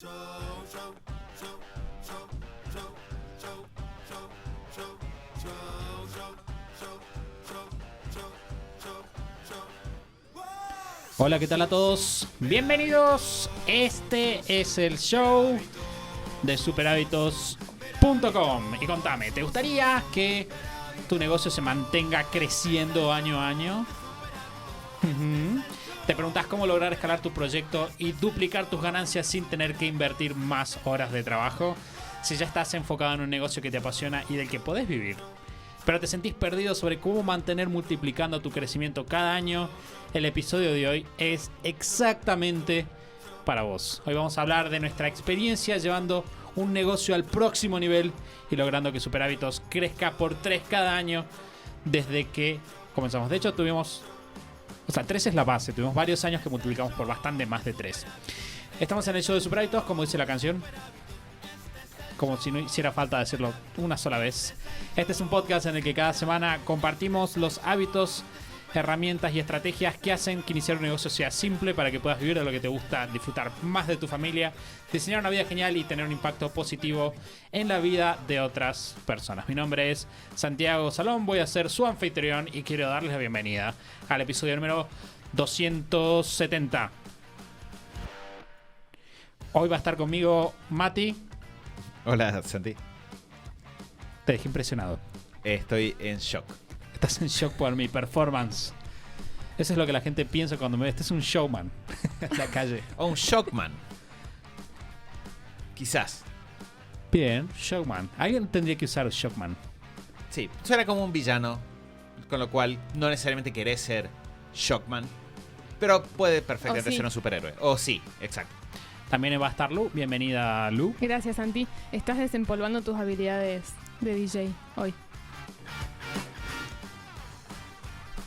Hola, ¿qué tal a todos? Bienvenidos. Este es el show de superhábitos.com. Y contame, ¿te gustaría que tu negocio se mantenga creciendo año a año? ¿Te preguntas cómo lograr escalar tu proyecto y duplicar tus ganancias sin tener que invertir más horas de trabajo? Si ya estás enfocado en un negocio que te apasiona y del que podés vivir, pero te sentís perdido sobre cómo mantener multiplicando tu crecimiento cada año, el episodio de hoy es exactamente para vos. Hoy vamos a hablar de nuestra experiencia llevando un negocio al próximo nivel y logrando que Superhábitos crezca por 3 cada año desde que comenzamos. De hecho, tuvimos... 3 es la base. Tuvimos varios años que multiplicamos por bastante más de 3. Estamos en el show de Superhábitos, como dice la canción. Como si no hiciera falta decirlo una sola vez. Este es un podcast en el que cada semana compartimos los hábitos, herramientas y estrategias que hacen que iniciar un negocio sea simple para que puedas vivir de lo que te gusta, disfrutar más de tu familia, diseñar una vida genial y tener un impacto positivo en la vida de otras personas. Mi nombre es Santiago Salón, voy a ser su anfitrión y quiero darles la bienvenida al episodio número 270. Hoy va a estar conmigo Mati. Hola, Santi. Te dejé impresionado. Estoy en shock. Estás en shock por mi performance. Eso es lo que la gente piensa cuando me ve. Este es un showman en la calle. O un shockman. Quizás. Bien, showman. Alguien tendría que usar shockman. Sí, suena como un villano, con lo cual no necesariamente querés ser shockman, pero puede perfectamente ser un superhéroe. O sí, exacto. También va a estar Lu. Bienvenida, Lu. Gracias, Santi. Estás desempolvando tus habilidades de DJ hoy.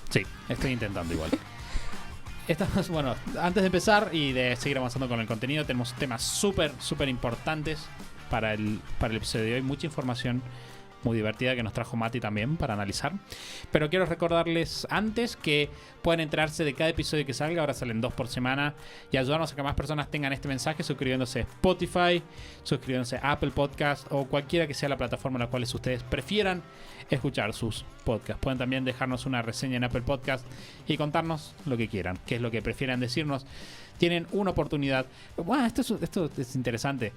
Sí, estoy intentando igual. Estamos, bueno, antes de empezar y de seguir avanzando con el contenido, tenemos temas súper importantes para el episodio de hoy. Mucha información muy divertida que nos trajo Mati también para analizar. Pero quiero recordarles antes que pueden enterarse de cada episodio que salga. Ahora salen 2 por semana. Y ayudarnos a que más personas tengan este mensaje suscribiéndose a Spotify, suscribiéndose a Apple Podcast o cualquiera que sea la plataforma en la cual ustedes prefieran escuchar sus podcasts. Pueden también dejarnos una reseña en Apple Podcast y contarnos lo que quieran, qué es lo que prefieran decirnos. Tienen una oportunidad. Bueno, esto es interesante.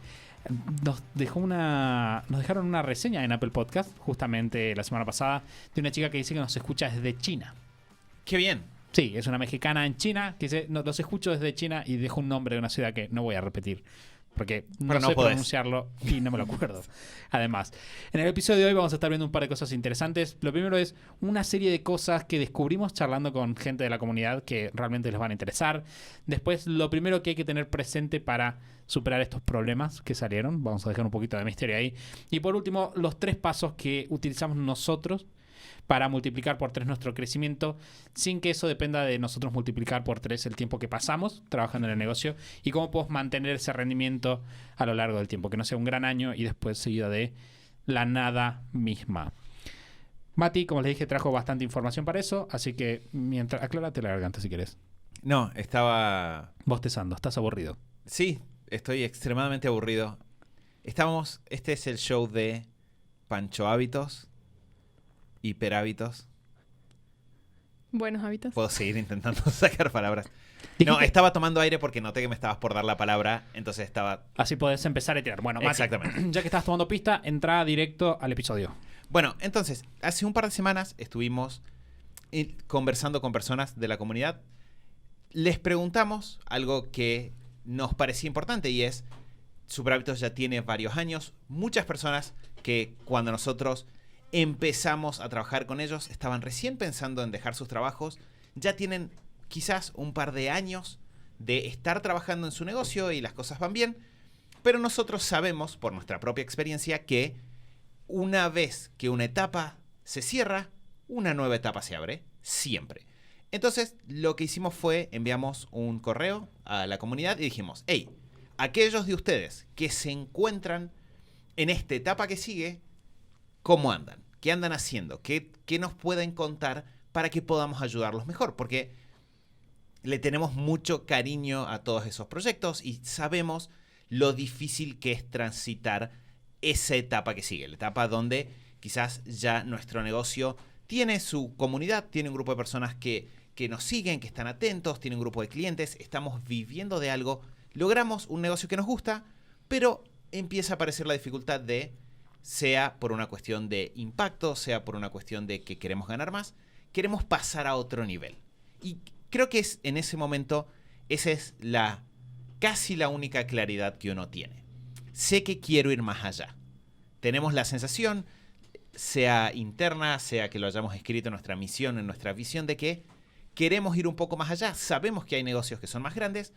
Nos dejaron una reseña en Apple Podcast justamente la semana pasada de una chica que dice que nos escucha desde China. ¡Qué bien! Sí, es una mexicana en China que dice, los escucho desde China, y dejó un nombre de una ciudad que no voy a repetir porque no sé pronunciarlo y no me lo acuerdo. Además, en el episodio de hoy vamos a estar viendo un par de cosas interesantes. Lo primero es una serie de cosas que descubrimos charlando con gente de la comunidad que realmente les van a interesar. Después, lo primero que hay que tener presente para superar estos problemas que salieron. Vamos a dejar un poquito de misterio ahí. Y por último, los 3 pasos que utilizamos nosotros para multiplicar por 3 nuestro crecimiento, sin que eso dependa de nosotros multiplicar por 3 el tiempo que pasamos trabajando en el negocio y cómo podemos mantener ese rendimiento a lo largo del tiempo, que no sea un gran año y después seguida de la nada misma. Mati, como les dije, trajo bastante información para eso, así que mientras aclárate la garganta si querés. No, estaba... Bostezando, estás aburrido. Sí, estoy extremadamente aburrido. Este es el show de Pancho Hábitos, Hiperhábitos. Buenos hábitos. Puedo seguir intentando sacar palabras. No, estaba tomando aire porque noté que me estabas por dar la palabra, entonces estaba... Así podés empezar a tirar. Bueno, Mati, exactamente. Ya que estás tomando pista, entra directo al episodio. Bueno, entonces, hace un par de semanas estuvimos conversando con personas de la comunidad. Les preguntamos algo que nos parecía importante y es, Superhábitos ya tiene varios años. Muchas personas que cuando nosotros empezamos a trabajar con ellos estaban recién pensando en dejar sus trabajos, ya tienen quizás un par de años de estar trabajando en su negocio y las cosas van bien, pero nosotros sabemos por nuestra propia experiencia que una vez que una etapa se cierra, una nueva etapa se abre, siempre. Entonces, lo que hicimos fue, enviamos un correo a la comunidad y dijimos, hey, aquellos de ustedes que se encuentran en esta etapa que sigue, ¿cómo andan? ¿Qué andan haciendo? ¿Qué nos pueden contar para que podamos ayudarlos mejor? Porque le tenemos mucho cariño a todos esos proyectos y sabemos lo difícil que es transitar esa etapa que sigue, la etapa donde quizás ya nuestro negocio tiene su comunidad, tiene un grupo de personas que nos siguen, que están atentos, tiene un grupo de clientes, estamos viviendo de algo, logramos un negocio que nos gusta, pero empieza a aparecer la dificultad de, sea por una cuestión de impacto, sea por una cuestión de que queremos ganar más, queremos pasar a otro nivel. Y creo que es en ese momento, esa es casi la única claridad que uno tiene. Sé que quiero ir más allá. Tenemos la sensación, sea interna, sea que lo hayamos escrito en nuestra misión, en nuestra visión, de que queremos ir un poco más allá. Sabemos que hay negocios que son más grandes,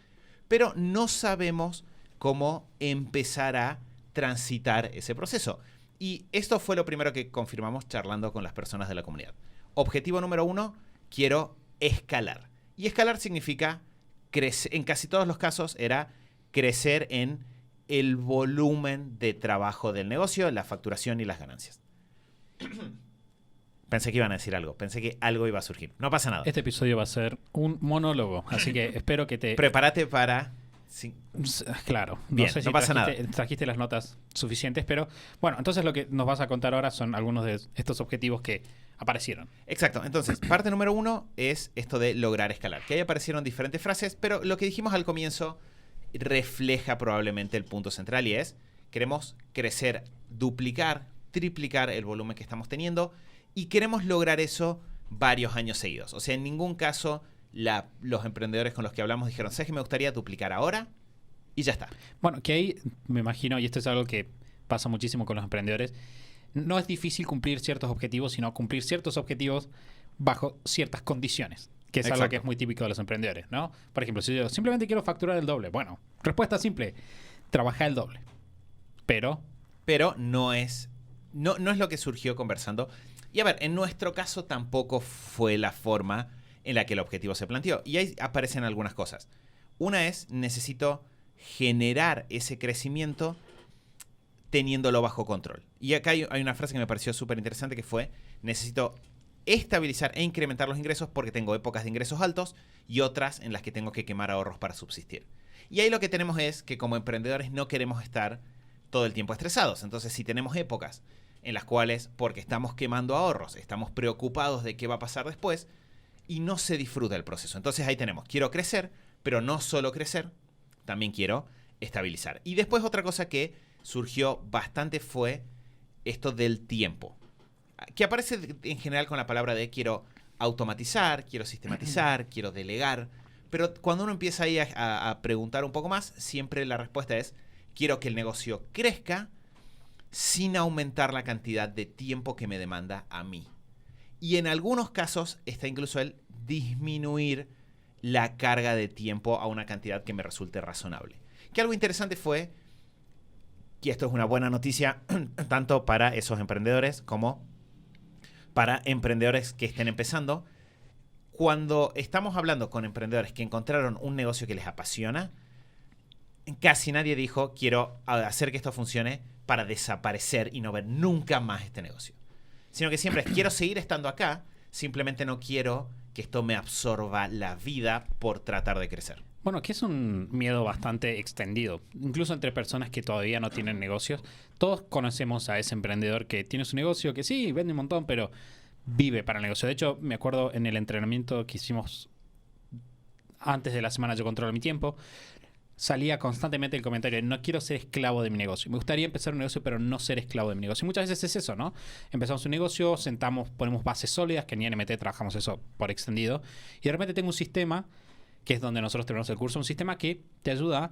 pero no sabemos cómo empezar a transitar ese proceso. Y esto fue lo primero que confirmamos charlando con las personas de la comunidad. Objetivo número 1, quiero escalar. Y escalar significa crecer. En casi todos los casos era crecer en el volumen de trabajo del negocio, la facturación y las ganancias. Pensé que iban a decir algo. Pensé que algo iba a surgir. No pasa nada. Este episodio va a ser un monólogo, así que espero que te... Prepárate para... Sí. Claro. Bien, sé si no pasa nada. trajiste las notas suficientes, pero bueno, entonces lo que nos vas a contar ahora son algunos de estos objetivos que aparecieron. Exacto. Entonces, parte número 1 es esto de lograr escalar. Que ahí aparecieron diferentes frases, pero lo que dijimos al comienzo refleja probablemente el punto central y es, queremos crecer, duplicar, triplicar el volumen que estamos teniendo y queremos lograr eso varios años seguidos. O sea, en ningún caso los emprendedores con los que hablamos dijeron, ¿sabes que me gustaría duplicar ahora? Y ya está. Bueno, que ahí me imagino, y esto es algo que pasa muchísimo con los emprendedores, no es difícil cumplir ciertos objetivos, sino cumplir ciertos objetivos bajo ciertas condiciones, que es Exacto. algo que es muy típico de los emprendedores, ¿no? Por ejemplo, si yo simplemente quiero facturar el doble, bueno, respuesta simple, trabajar el doble. Pero no es lo que surgió conversando. Y a ver, en nuestro caso tampoco fue la forma en la que el objetivo se planteó. Y ahí aparecen algunas cosas. Una es, necesito generar ese crecimiento teniéndolo bajo control. Y acá hay una frase que me pareció súper interesante que fue, necesito estabilizar e incrementar los ingresos porque tengo épocas de ingresos altos y otras en las que tengo que quemar ahorros para subsistir. Y ahí lo que tenemos es que como emprendedores no queremos estar todo el tiempo estresados. Entonces, si tenemos épocas en las cuales, porque estamos quemando ahorros, estamos preocupados de qué va a pasar después y no se disfruta el proceso. Entonces ahí tenemos, quiero crecer, pero no solo crecer, también quiero estabilizar. Y después otra cosa que surgió bastante fue esto del tiempo, que aparece en general con la palabra de quiero automatizar, quiero sistematizar, quiero delegar, pero cuando uno empieza ahí a preguntar un poco más, siempre la respuesta es quiero que el negocio crezca sin aumentar la cantidad de tiempo que me demanda a mí. Y en algunos casos está incluso el disminuir la carga de tiempo a una cantidad que me resulte razonable. Que algo interesante fue, y esto es una buena noticia tanto para esos emprendedores como para emprendedores que estén empezando. Cuando estamos hablando con emprendedores que encontraron un negocio que les apasiona, casi nadie dijo, quiero hacer que esto funcione para desaparecer y no ver nunca más este negocio. Sino que siempre es, quiero seguir estando acá, simplemente no quiero que esto me absorba la vida por tratar de crecer. bueno, que es un miedo bastante extendido, incluso entre personas que todavía no tienen negocios. Todos conocemos a ese emprendedor que tiene su negocio, que sí, vende un montón, pero vive para el negocio. De hecho, me acuerdo en el entrenamiento que hicimos antes de la semana Yo Controlo Mi Tiempo, salía constantemente el comentario, no quiero ser esclavo de mi negocio. Me gustaría empezar un negocio, pero no ser esclavo de mi negocio. Y muchas veces es eso, ¿no? Empezamos un negocio, ponemos bases sólidas, que en INMT trabajamos eso por extendido, y de repente tengo un sistema, que es donde nosotros tenemos el curso, un sistema que te ayuda a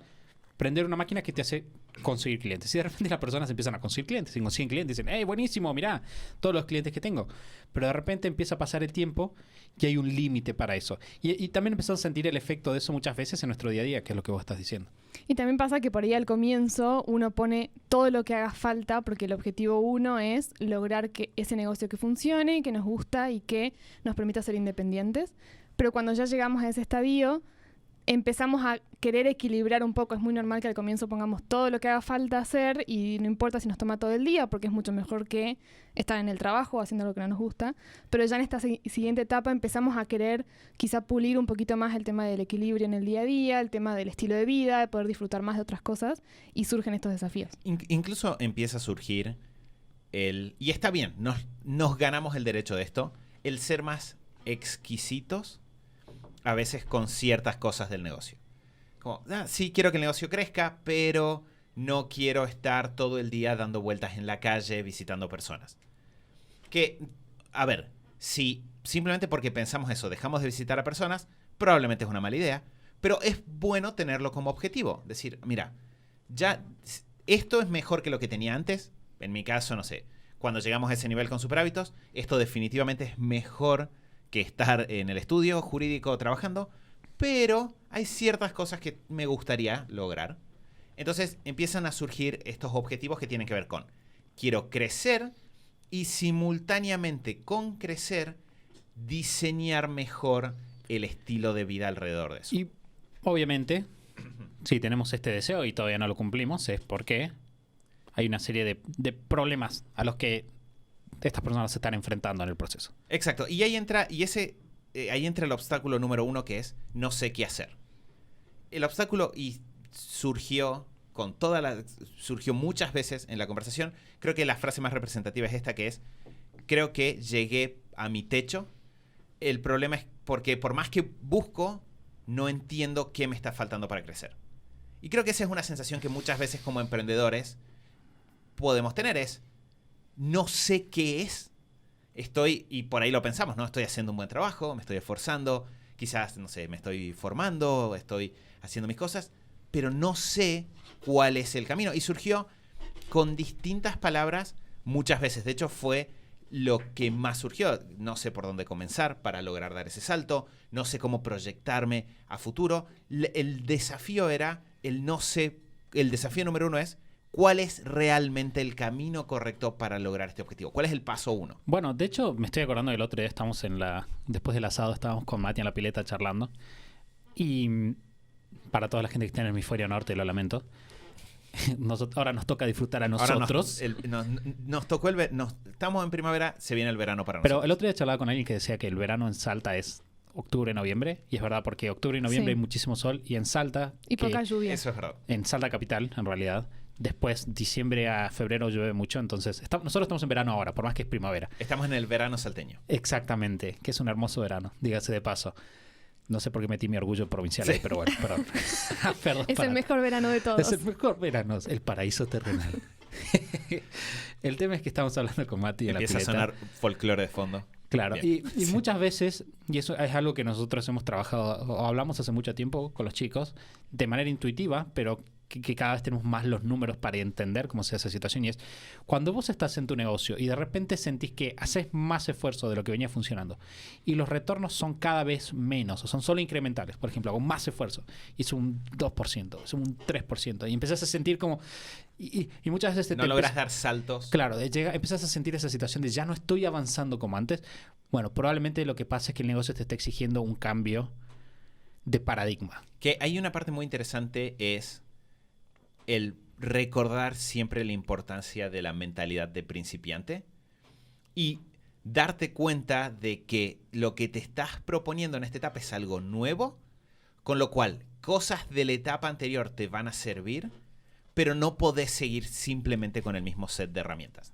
prender una máquina que te hace conseguir clientes. Y de repente las personas empiezan a conseguir clientes, y consiguen clientes, dicen, ¡hey, buenísimo, mirá, todos los clientes que tengo! Pero de repente empieza a pasar el tiempo y hay un límite para eso. Y también empezamos a sentir el efecto de eso muchas veces en nuestro día a día, que es lo que vos estás diciendo. Y también pasa que por ahí al comienzo uno pone todo lo que haga falta porque el objetivo uno es lograr que ese negocio que funcione, que nos gusta y que nos permita ser independientes. Pero cuando ya llegamos a ese estadio, empezamos a querer equilibrar un poco. Es muy normal que al comienzo pongamos todo lo que haga falta hacer y no importa si nos toma todo el día, porque es mucho mejor que estar en el trabajo haciendo lo que no nos gusta. Pero ya en esta siguiente etapa empezamos a querer quizá pulir un poquito más el tema del equilibrio en el día a día, el tema del estilo de vida, de poder disfrutar más de otras cosas, y surgen estos desafíos. Incluso empieza a surgir y está bien, nos ganamos el derecho de esto, el ser más exquisitos a veces con ciertas cosas del negocio. Como, sí, quiero que el negocio crezca, pero no quiero estar todo el día dando vueltas en la calle visitando personas. Que, a ver, si simplemente porque pensamos eso dejamos de visitar a personas, probablemente es una mala idea, pero es bueno tenerlo como objetivo. Decir, mira, ya esto es mejor que lo que tenía antes. En mi caso, no sé, cuando llegamos a ese nivel con Superhábitos, esto definitivamente es mejor que estar en el estudio jurídico trabajando, pero hay ciertas cosas que me gustaría lograr. Entonces empiezan a surgir estos objetivos que tienen que ver con quiero crecer y simultáneamente con crecer diseñar mejor el estilo de vida alrededor de eso. Y obviamente, si tenemos este deseo y todavía no lo cumplimos, es porque hay una serie de problemas a los que estas personas se están enfrentando en el proceso. Exacto. Y ahí entra, ahí entra el obstáculo número 1, que es no sé qué hacer. El obstáculo surgió surgió muchas veces en la conversación. Creo que la frase más representativa es esta, que es creo que llegué a mi techo. El problema es porque por más que busco, no entiendo qué me está faltando para crecer. Y creo que esa es una sensación que muchas veces como emprendedores podemos tener, es no sé qué es. Y por ahí lo pensamos, ¿no? Estoy haciendo un buen trabajo, me estoy esforzando, quizás, no sé, me estoy formando, estoy haciendo mis cosas, pero no sé cuál es el camino. Y surgió con distintas palabras muchas veces. De hecho, fue lo que más surgió. No sé por dónde comenzar para lograr dar ese salto, no sé cómo proyectarme a futuro. El desafío era el desafío número 1 es ¿cuál es realmente el camino correcto para lograr este objetivo? ¿Cuál es el paso 1? Bueno, de hecho, me estoy acordando del otro día después del asado, estábamos con Mati en la pileta charlando. Y para toda la gente que está en el hemisferio norte, lo lamento. Ahora nos toca disfrutar a nosotros. Nos tocó estamos en primavera, se viene el verano para Pero nosotros. el otro día charlaba con alguien que decía que el verano en Salta es octubre, noviembre. Y es verdad, porque octubre y noviembre hay muchísimo sol. Y en Salta... Y poca lluvia. Eso es verdad. En Salta capital, en realidad. Después, diciembre a febrero llueve mucho. Entonces, nosotros estamos en verano ahora, por más que es primavera. Estamos en el verano salteño. Exactamente, que es un hermoso verano, dígase de paso. No sé por qué metí mi orgullo provincial ahí, pero bueno, perdón. Perdón. Es el mejor verano de todos. Es el mejor verano, el paraíso terrenal. El tema es que estamos hablando con Mati en la pileta. Empieza a sonar folclore de fondo. Claro, y muchas veces, y eso es algo que nosotros hemos trabajado o hablamos hace mucho tiempo con los chicos, de manera intuitiva, pero que cada vez tenemos más los números para entender cómo se hace esa situación. Y es cuando vos estás en tu negocio y de repente sentís que haces más esfuerzo de lo que venía funcionando y los retornos son cada vez menos o son solo incrementales. Por ejemplo, hago más esfuerzo, hice un 2%, hice un 3%, y empezás a sentir como... Y muchas veces no logras dar saltos. Claro, empezás a sentir esa situación de ya no estoy avanzando como antes. Bueno, probablemente lo que pasa es que el negocio te está exigiendo un cambio de paradigma. Que hay una parte muy interesante, es el recordar siempre la importancia de la mentalidad de principiante y darte cuenta de que lo que te estás proponiendo en esta etapa es algo nuevo, con lo cual cosas de la etapa anterior te van a servir, pero no podés seguir simplemente con el mismo set de herramientas.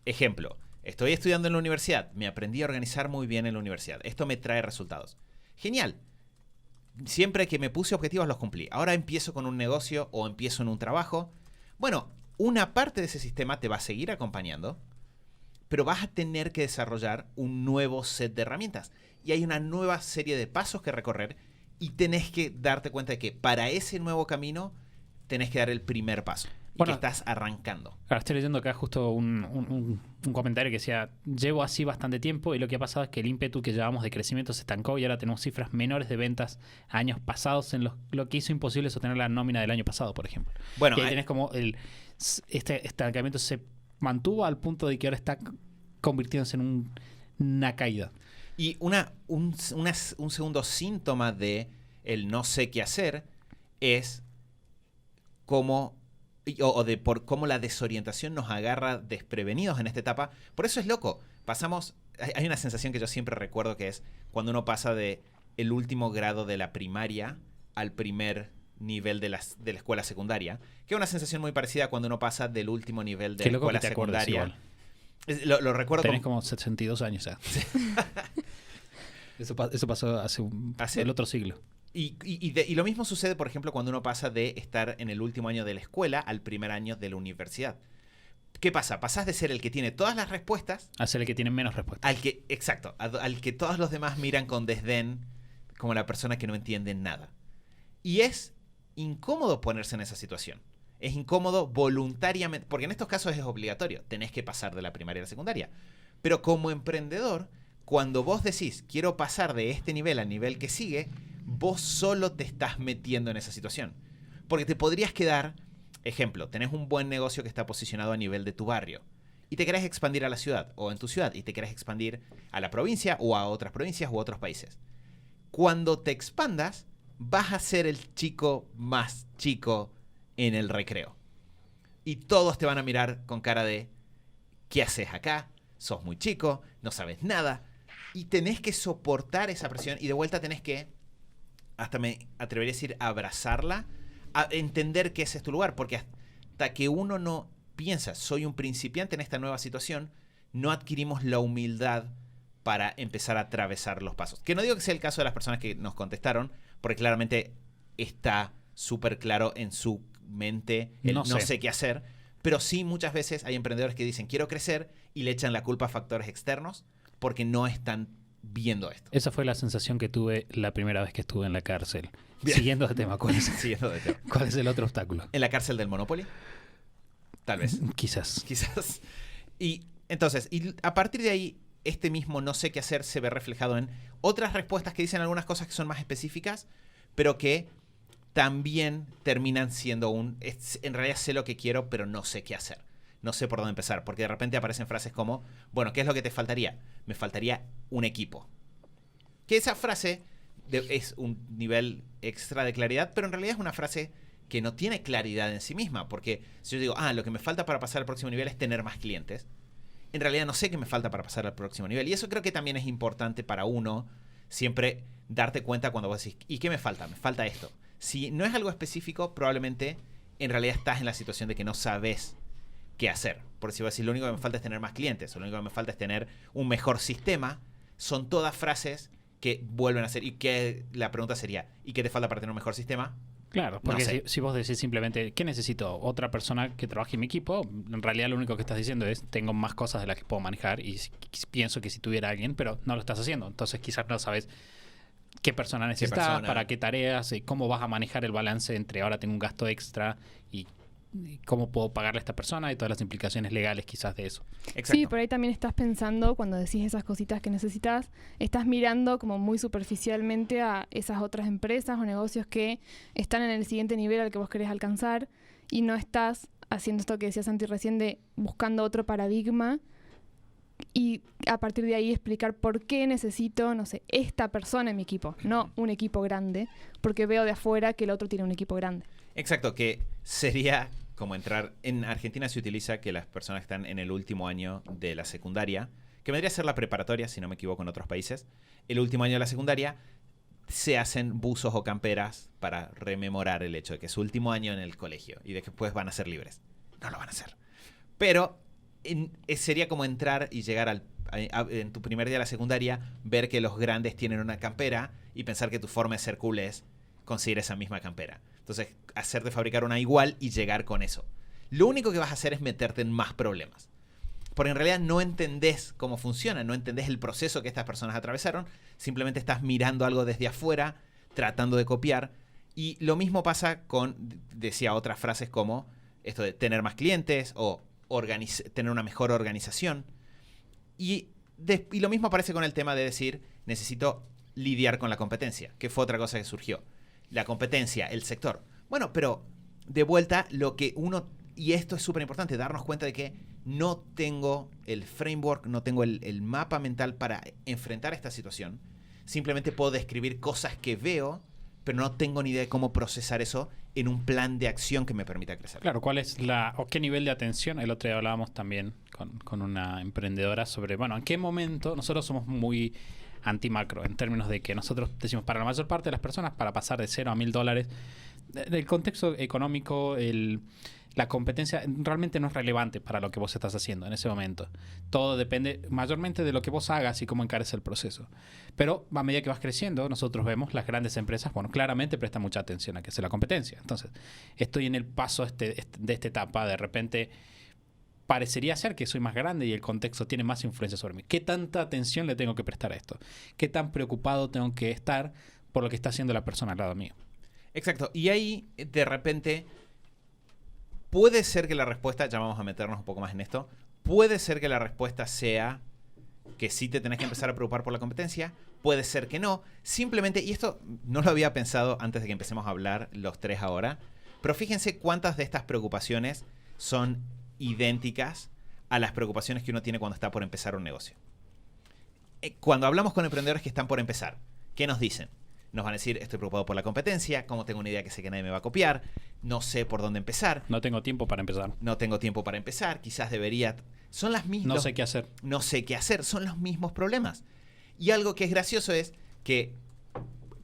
Ejemplo, estoy estudiando en la universidad, me aprendí a organizar muy bien en la universidad, esto me trae resultados. Genial. Siempre que me puse objetivos los cumplí. Ahora empiezo con un negocio o empiezo en un trabajo. Bueno, una parte de ese sistema te va a seguir acompañando, pero vas a tener que desarrollar un nuevo set de herramientas. Y hay una nueva serie de pasos que recorrer y tenés que darte cuenta de que para ese nuevo camino tenés que dar el primer paso. Y que estás arrancando. Ahora estoy leyendo acá justo un comentario que decía, llevo así bastante tiempo y lo que ha pasado es que el ímpetu que llevamos de crecimiento se estancó y ahora tenemos cifras menores de ventas a años pasados en lo que hizo imposible sostener la nómina del año pasado, por ejemplo. Bueno, y ahí tenés como este estancamiento se mantuvo al punto de que ahora está convirtiéndose en una caída. Y un segundo síntoma de el no sé qué hacer, es cómo por cómo la desorientación nos agarra desprevenidos en esta etapa. Por eso es loco. Hay una sensación que yo siempre recuerdo, que es cuando uno pasa de el último grado de la primaria al primer nivel de la escuela secundaria, que es una sensación muy parecida a cuando uno pasa del último nivel de la escuela secundaria. Lo recuerdo. Tenés como 62 años ya. Eso pasó hace el otro siglo. Y lo mismo sucede, por ejemplo, cuando uno pasa de estar en el último año de la escuela al primer año de la universidad. ¿Qué pasa? Pasás de ser el que tiene todas las respuestas a ser el que tiene menos respuestas. Al que todos los demás miran con desdén, como la persona que no entiende nada. Y es incómodo ponerse en esa situación. Es incómodo voluntariamente, porque en estos casos es obligatorio. Tenés que pasar de la primaria a la secundaria. Pero como emprendedor, cuando vos decís, quiero pasar de este nivel al nivel que sigue, vos solo te estás metiendo en esa situación. Porque te podrías quedar, ejemplo, tenés un buen negocio que está posicionado a nivel de tu barrio y te querés expandir a la ciudad, o en tu ciudad, y te querés expandir a la provincia o a otras provincias u otros países. Cuando te expandas, vas a ser el chico más chico en el recreo. Y todos te van a mirar con cara de, ¿qué haces acá? Sos muy chico, no sabes nada. Y tenés que soportar esa presión, y de vuelta tenés que, hasta me atrevería a decir, abrazarla, a entender que ese es tu lugar, porque hasta que uno no piensa, soy un principiante en esta nueva situación, no adquirimos la humildad para empezar a atravesar los pasos. Que no digo que sea el caso de las personas que nos contestaron, porque claramente está súper claro en su mente el no sé qué hacer, pero sí muchas veces hay emprendedores que dicen quiero crecer y le echan la culpa a factores externos porque no están viendo esto. Esa fue la sensación que tuve la primera vez que estuve en la cárcel. Bien. Siguiendo de tema, ¿cuál es el otro obstáculo? ¿En la cárcel del Monopoly? Tal vez. Quizás. Y entonces, a partir de ahí, este mismo no sé qué hacer se ve reflejado en otras respuestas que dicen algunas cosas que son más específicas, pero que también terminan siendo en realidad sé lo que quiero, pero no sé qué hacer. No sé por dónde empezar, porque de repente aparecen frases como, bueno, ¿qué es lo que te faltaría? Me faltaría un equipo. Que esa frase es un nivel extra de claridad, pero en realidad es una frase que no tiene claridad en sí misma, porque si yo digo, lo que me falta para pasar al próximo nivel es tener más clientes, en realidad no sé qué me falta para pasar al próximo nivel. Y eso creo que también es importante para uno, siempre darte cuenta cuando vos decís, ¿y qué me falta? Me falta esto. Si no es algo específico, probablemente en realidad estás en la situación de que no sabes qué hacer. Porque si vos decís, lo único que me falta es tener más clientes, o lo único que me falta es tener un mejor sistema, son todas frases que vuelven a ser, y que la pregunta sería, ¿y qué te falta para tener un mejor sistema? Claro, porque si vos decís simplemente, ¿qué necesito? Otra persona que trabaje en mi equipo, en realidad lo único que estás diciendo es, tengo más cosas de las que puedo manejar y pienso que si tuviera alguien, pero no lo estás haciendo. Entonces quizás no sabes qué persona necesitas, para qué tareas, y cómo vas a manejar el balance entre ahora tengo un gasto extra y cómo puedo pagarle a esta persona y todas las implicaciones legales quizás de eso. Exacto. Sí, por ahí también estás pensando, cuando decís esas cositas que necesitas, estás mirando como muy superficialmente a esas otras empresas o negocios que están en el siguiente nivel al que vos querés alcanzar y no estás haciendo esto que decía Santi recién de buscando otro paradigma y a partir de ahí explicar por qué necesito, no sé, esta persona en mi equipo, no un equipo grande, porque veo de afuera que el otro tiene un equipo grande. Exacto, que sería como entrar, en Argentina se utiliza que las personas que están en el último año de la secundaria, que vendría a ser la preparatoria, si no me equivoco en otros países, el último año de la secundaria, se hacen buzos o camperas para rememorar el hecho de que es su último año en el colegio y de que después van a ser libres. No lo van a hacer. Pero sería como entrar y llegar en tu primer día de la secundaria, ver que los grandes tienen una campera y pensar que tu forma de ser cool es conseguir esa misma campera. Entonces, hacerte fabricar una igual y llegar con eso. Lo único que vas a hacer es meterte en más problemas. Porque en realidad no entendés cómo funciona, no entendés el proceso que estas personas atravesaron, simplemente estás mirando algo desde afuera, tratando de copiar. Y lo mismo pasa con, decía otras frases como esto de tener más clientes o tener una mejor organización. Y lo mismo aparece con el tema de decir, necesito lidiar con la competencia, que fue otra cosa que surgió. La competencia, el sector. Bueno, pero de vuelta lo que uno, y esto es súper importante, darnos cuenta de que no tengo el framework, no tengo el mapa mental para enfrentar esta situación. Simplemente puedo describir cosas que veo, pero no tengo ni idea de cómo procesar eso en un plan de acción que me permita crecer. Claro, ¿cuál es o qué nivel de atención? El otro día hablábamos también con una emprendedora sobre, bueno, en qué momento nosotros somos muy anti-macro, en términos de que nosotros decimos, para la mayor parte de las personas, para pasar de $0 a $1,000, el contexto económico, la competencia realmente no es relevante para lo que vos estás haciendo en ese momento. Todo depende mayormente de lo que vos hagas y cómo encares el proceso. Pero a medida que vas creciendo, nosotros vemos las grandes empresas, bueno, claramente prestan mucha atención a que sea la competencia. Entonces, estoy en el paso de esta etapa, de repente parecería ser que soy más grande y el contexto tiene más influencia sobre mí. ¿Qué tanta atención le tengo que prestar a esto? ¿Qué tan preocupado tengo que estar por lo que está haciendo la persona al lado mío? Exacto. Y ahí, de repente, puede ser que la respuesta, ya vamos a meternos un poco más en esto, puede ser que la respuesta sea que sí te tenés que empezar a preocupar por la competencia, puede ser que no. Simplemente, y esto no lo había pensado antes de que empecemos a hablar los tres ahora, pero fíjense cuántas de estas preocupaciones son idénticas a las preocupaciones que uno tiene cuando está por empezar un negocio. Cuando hablamos con emprendedores que están por empezar, ¿qué nos dicen? Nos van a decir, estoy preocupado por la competencia, como tengo una idea que sé que nadie me va a copiar, no sé por dónde empezar. No tengo tiempo para empezar. No tengo tiempo para empezar, quizás debería... Son las mismas... No sé qué hacer. No sé qué hacer, son los mismos problemas. Y algo que es gracioso es que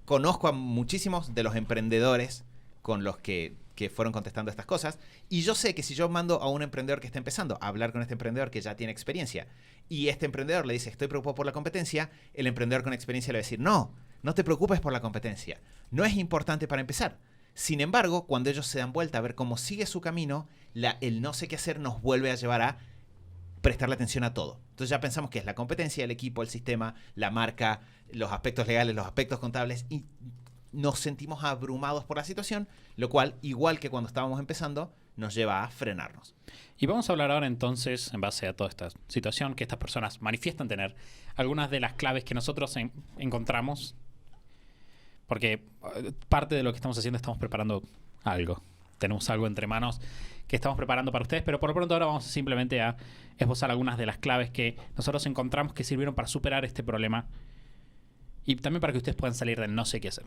conozco a muchísimos de los emprendedores con los que fueron contestando estas cosas, y yo sé que si yo mando a un emprendedor que está empezando a hablar con este emprendedor que ya tiene experiencia, y este emprendedor le dice, estoy preocupado por la competencia, el emprendedor con experiencia le va a decir, no te preocupes por la competencia, no es importante para empezar. Sin embargo, cuando ellos se dan vuelta a ver cómo sigue su camino, el no sé qué hacer nos vuelve a llevar a prestarle atención a todo. Entonces ya pensamos que es la competencia, el equipo, el sistema, la marca, los aspectos legales, los aspectos contables, y nos sentimos abrumados por la situación, lo cual, igual que cuando estábamos empezando, nos lleva a frenarnos. Y vamos a hablar ahora entonces, en base a toda esta situación que estas personas manifiestan tener, algunas de las claves que nosotros encontramos, porque parte de lo que estamos haciendo, estamos preparando algo. Tenemos algo entre manos que estamos preparando para ustedes, pero por lo pronto ahora vamos simplemente a esbozar algunas de las claves que nosotros encontramos que sirvieron para superar este problema y también para que ustedes puedan salir del no sé qué hacer.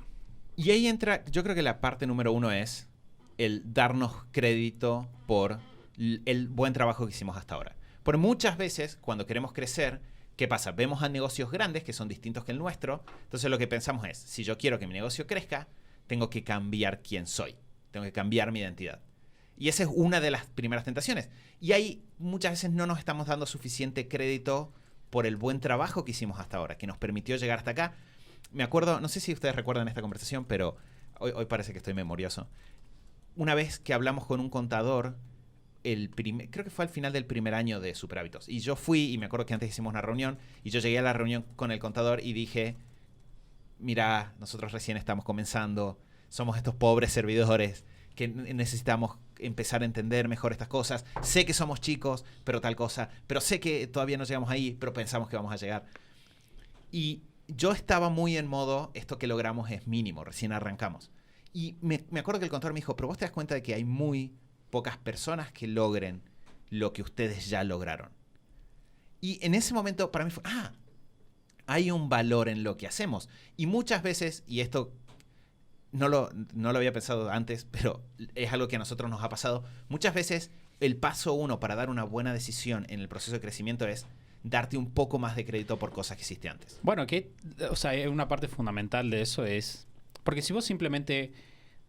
Y ahí entra, yo creo que la parte número 1 es el darnos crédito por el buen trabajo que hicimos hasta ahora. Porque muchas veces, cuando queremos crecer, ¿qué pasa? Vemos a negocios grandes que son distintos que el nuestro. Entonces lo que pensamos es, si yo quiero que mi negocio crezca, tengo que cambiar quién soy. Tengo que cambiar mi identidad. Y esa es una de las primeras tentaciones. Y ahí muchas veces no nos estamos dando suficiente crédito por el buen trabajo que hicimos hasta ahora, que nos permitió llegar hasta acá. Me acuerdo, no sé si ustedes recuerdan esta conversación, pero hoy parece que estoy memorioso. Una vez que hablamos con un contador, creo que fue al final del primer año de Superhábitos. Y yo fui, y me acuerdo que antes hicimos una reunión, y yo llegué a la reunión con el contador y dije, mira, nosotros recién estamos comenzando, somos estos pobres servidores que necesitamos empezar a entender mejor estas cosas. Sé que somos chicos, pero tal cosa, pero sé que todavía no llegamos ahí, pero pensamos que vamos a llegar. Y yo estaba muy en modo, esto que logramos es mínimo, recién arrancamos. Y me acuerdo que el contador me dijo, pero vos te das cuenta de que hay muy pocas personas que logren lo que ustedes ya lograron. Y en ese momento para mí fue, hay un valor en lo que hacemos. Y muchas veces, y esto no lo había pensado antes, pero es algo que a nosotros nos ha pasado, muchas veces el paso 1 para dar una buena decisión en el proceso de crecimiento es darte un poco más de crédito por cosas que hiciste antes. Bueno, una parte fundamental de eso es... Porque si vos simplemente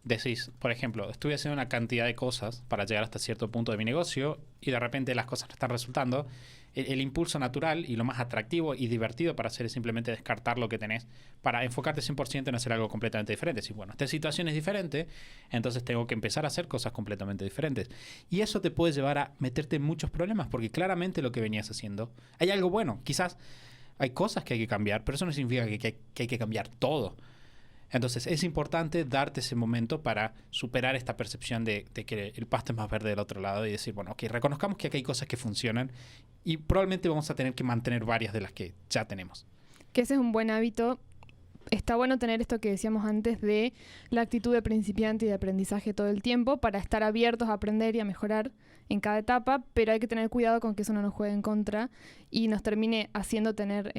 decís, por ejemplo, estuve haciendo una cantidad de cosas para llegar hasta cierto punto de mi negocio y de repente las cosas no están resultando, el impulso natural y lo más atractivo y divertido para hacer es simplemente descartar lo que tenés para enfocarte 100% en hacer algo completamente diferente. Si, bueno, esta situación es diferente, entonces tengo que empezar a hacer cosas completamente diferentes. Y eso te puede llevar a meterte en muchos problemas porque claramente lo que venías haciendo, hay algo bueno. Quizás hay cosas que hay que cambiar, pero eso no significa que hay que cambiar todo. Entonces es importante darte ese momento para superar esta percepción de que el pasto es más verde del otro lado y decir, bueno, ok, reconozcamos que aquí hay cosas que funcionan y probablemente vamos a tener que mantener varias de las que ya tenemos. Que ese es un buen hábito. Está bueno tener esto que decíamos antes de la actitud de principiante y de aprendizaje todo el tiempo para estar abiertos a aprender y a mejorar en cada etapa, pero hay que tener cuidado con que eso no nos juegue en contra y nos termine haciendo tener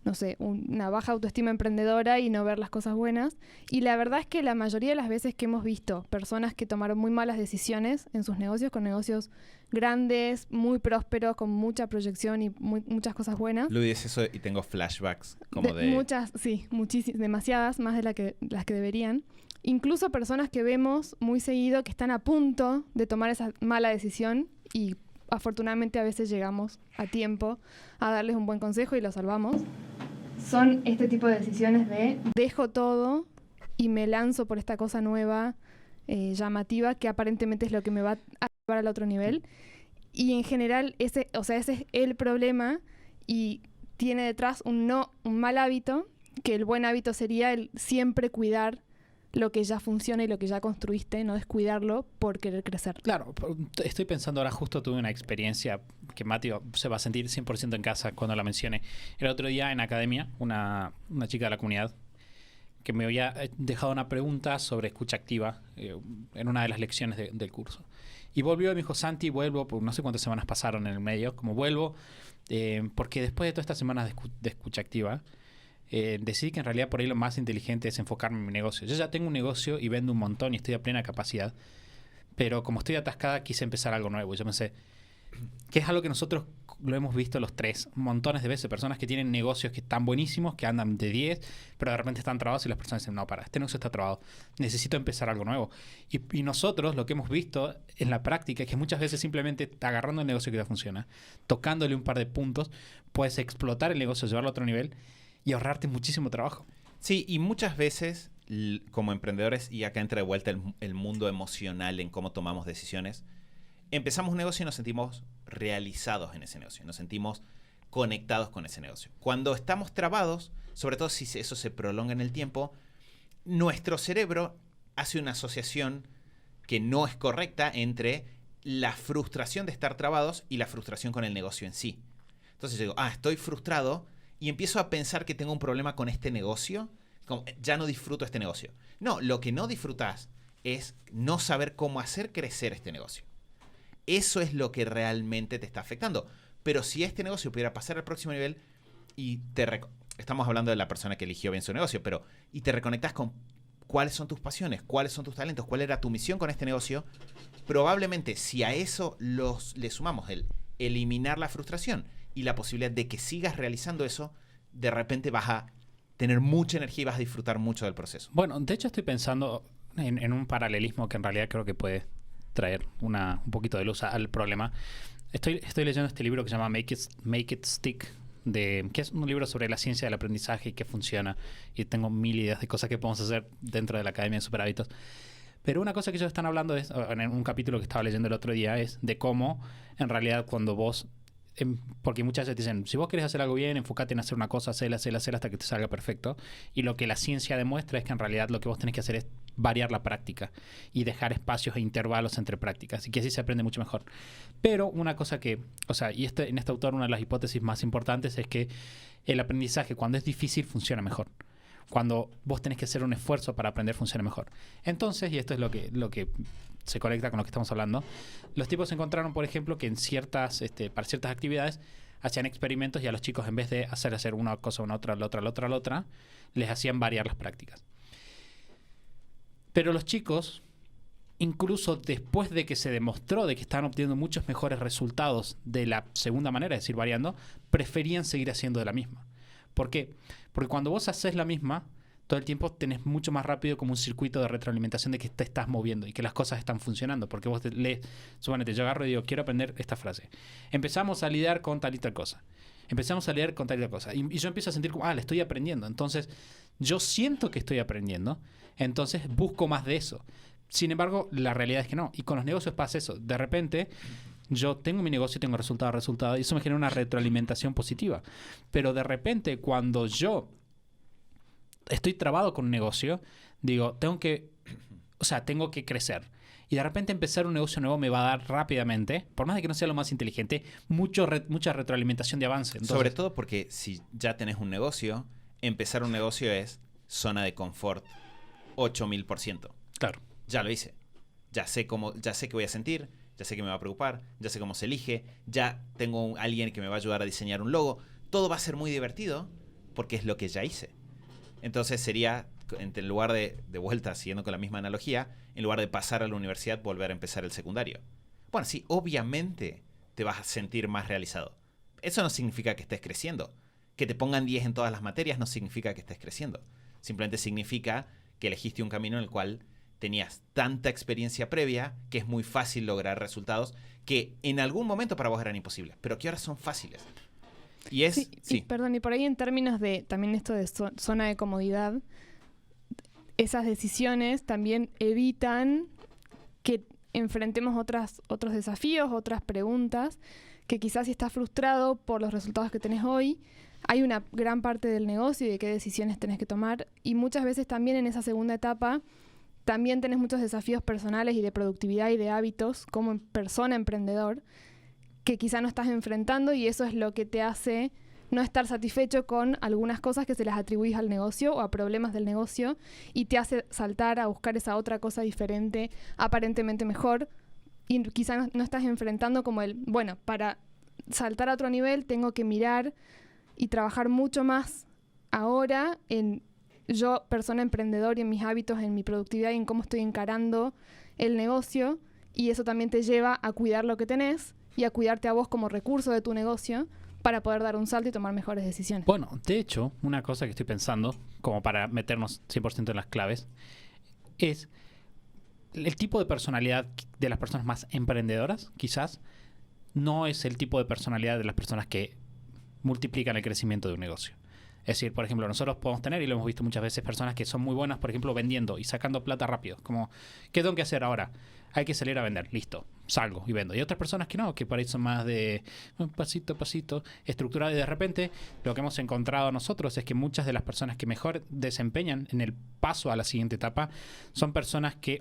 no sé, una baja autoestima emprendedora y no ver las cosas buenas. Y la verdad es que la mayoría de las veces que hemos visto personas que tomaron muy malas decisiones en sus negocios, con negocios grandes, muy prósperos, con mucha proyección y muchas cosas buenas. Luis dice eso y tengo flashbacks como de... Muchas, sí, muchísimas, demasiadas, más de las que deberían. Incluso personas que vemos muy seguido que están a punto de tomar esa mala decisión y afortunadamente a veces llegamos a tiempo a darles un buen consejo y los salvamos. Son este tipo de decisiones de dejo todo y me lanzo por esta cosa nueva, llamativa, que aparentemente es lo que me va a llevar al otro nivel. Y en general ese es el problema y tiene detrás un mal hábito, que el buen hábito sería el siempre cuidar lo que ya funciona y lo que ya construiste, no descuidarlo por querer crecer. Claro, estoy pensando ahora, justo tuve una experiencia que Mati se va a sentir 100% en casa cuando la mencione. El otro día en academia, una chica de la comunidad que me había dejado una pregunta sobre escucha activa en una de las lecciones del curso. Y volvió y me dijo, Santi, vuelvo, por no sé cuántas semanas pasaron en el medio, como vuelvo, porque después de todas estas semanas de escucha activa, decidí que en realidad por ahí lo más inteligente es enfocarme en mi negocio. Yo ya tengo un negocio y vendo un montón y estoy a plena capacidad, pero como estoy atascada quise empezar algo nuevo. Y yo pensé, que es algo que nosotros lo hemos visto los tres montones de veces, personas que tienen negocios que están buenísimos, que andan de 10, pero de repente están trabados y las personas dicen, no, este negocio está trabado, necesito empezar algo nuevo. Y nosotros lo que hemos visto en la práctica es que muchas veces simplemente agarrando el negocio que ya funciona, tocándole un par de puntos, puedes explotar el negocio, llevarlo a otro nivel y ahorrarte muchísimo trabajo. Sí, y muchas veces como emprendedores, y acá entra de vuelta el mundo emocional en cómo tomamos decisiones, empezamos un negocio y nos sentimos realizados en ese negocio, nos sentimos conectados con ese negocio. Cuando estamos trabados, sobre todo si eso se prolonga en el tiempo, nuestro cerebro hace una asociación que no es correcta entre la frustración de estar trabados y la frustración con el negocio en sí. Entonces yo digo, estoy frustrado y empiezo a pensar que tengo un problema con este negocio, como, ya no disfruto este negocio. No, lo que no disfrutas es no saber cómo hacer crecer este negocio. Eso es lo que realmente te está afectando. Pero si este negocio pudiera pasar al próximo nivel y estamos hablando de la persona que eligió bien su negocio, y te reconectas con cuáles son tus pasiones, cuáles son tus talentos, cuál era tu misión con este negocio, probablemente si a eso le sumamos el eliminar la frustración y la posibilidad de que sigas realizando eso, de repente vas a tener mucha energía y vas a disfrutar mucho del proceso. Bueno, de hecho estoy pensando en un paralelismo que en realidad creo que puede traer un poquito de luz al problema. Estoy leyendo este libro que se llama Make It Stick, que es un libro sobre la ciencia del aprendizaje y que funciona. Y tengo 1000 ideas de cosas que podemos hacer dentro de la Academia de Superhábitos. Pero una cosa que ellos están hablando en un capítulo que estaba leyendo el otro día, es de cómo en realidad cuando vos... porque muchas veces dicen, si vos querés hacer algo bien, enfócate en hacer una cosa, hacerla hasta que te salga perfecto. Y lo que la ciencia demuestra es que en realidad lo que vos tenés que hacer es variar la práctica y dejar espacios e intervalos entre prácticas, y que así se aprende mucho mejor. Pero una cosa que, en este autor, una de las hipótesis más importantes es que el aprendizaje, cuando es difícil, funciona mejor. Cuando vos tenés que hacer un esfuerzo para aprender, funciona mejor. Entonces, y esto es lo que se conecta con lo que estamos hablando, los tipos encontraron, por ejemplo, que en para ciertas actividades hacían experimentos y a los chicos, en vez de hacer una cosa, una otra, la otra, les hacían variar las prácticas. Pero los chicos, incluso después de que se demostró de que estaban obteniendo muchos mejores resultados de la segunda manera, es decir, variando, preferían seguir haciendo de la misma. ¿Por qué? Porque cuando vos haces la misma, todo el tiempo tenés mucho más rápido como un circuito de retroalimentación de que te estás moviendo y que las cosas están funcionando. Porque vos lees, suponete, yo agarro y digo, quiero aprender esta frase. Empezamos a lidiar con tal y tal cosa. Y yo empiezo a sentir como, le estoy aprendiendo. Entonces, yo siento que estoy aprendiendo, entonces busco más de eso. Sin embargo, la realidad es que no. Y con los negocios pasa eso. De repente, yo tengo mi negocio y tengo resultado, y eso me genera una retroalimentación positiva. Pero de repente, cuando yo estoy trabado con un negocio, digo, tengo que crecer. Y de repente empezar un negocio nuevo me va a dar rápidamente, por más de que no sea lo más inteligente, mucha retroalimentación de avance. Entonces, sobre todo porque si ya tenés un negocio, empezar un negocio es zona de confort 8000%. Claro. Ya lo hice. Ya sé qué voy a sentir, ya sé qué me va a preocupar, ya sé cómo se elige, ya tengo alguien que me va a ayudar a diseñar un logo. Todo va a ser muy divertido, porque es lo que ya hice. Entonces sería, en lugar de vuelta, siguiendo con la misma analogía, en lugar de pasar a la universidad, volver a empezar el secundario. Bueno, sí, obviamente te vas a sentir más realizado. Eso no significa que estés creciendo. Que te pongan 10 en todas las materias no significa que estés creciendo. Simplemente significa que elegiste un camino en el cual tenías tanta experiencia previa que es muy fácil lograr resultados que en algún momento para vos eran imposibles, pero que ahora son fáciles. Y es... Sí. Y, perdón, y por ahí en términos de también esto de zona de comodidad, esas decisiones también evitan que enfrentemos otros desafíos, otras preguntas, que quizás si estás frustrado por los resultados que tenés hoy, hay una gran parte del negocio y de qué decisiones tenés que tomar, y muchas veces también en esa segunda etapa también tenés muchos desafíos personales y de productividad y de hábitos como persona emprendedor que quizá no estás enfrentando, y eso es lo que te hace no estar satisfecho con algunas cosas que se las atribuís al negocio o a problemas del negocio, y te hace saltar a buscar esa otra cosa diferente, aparentemente mejor, y quizá no estás enfrentando como bueno, para saltar a otro nivel tengo que mirar y trabajar mucho más ahora en yo, persona emprendedor, y en mis hábitos, en mi productividad y en cómo estoy encarando el negocio, y eso también te lleva a cuidar lo que tenés y a cuidarte a vos como recurso de tu negocio para poder dar un salto y tomar mejores decisiones. Bueno, de hecho, una cosa que estoy pensando, como para meternos 100% en las claves, es el tipo de personalidad de las personas más emprendedoras, quizás, no es el tipo de personalidad de las personas que multiplican el crecimiento de un negocio. Es decir, por ejemplo, nosotros podemos tener, y lo hemos visto muchas veces, personas que son muy buenas, por ejemplo, vendiendo y sacando plata rápido. Como, ¿qué tengo que hacer ahora? Hay que salir a vender. Listo, salgo y vendo. Y otras personas que no, que por ahí son más de pasito a pasito, estructurado. Y de repente, lo que hemos encontrado nosotros es que muchas de las personas que mejor desempeñan en el paso a la siguiente etapa son personas que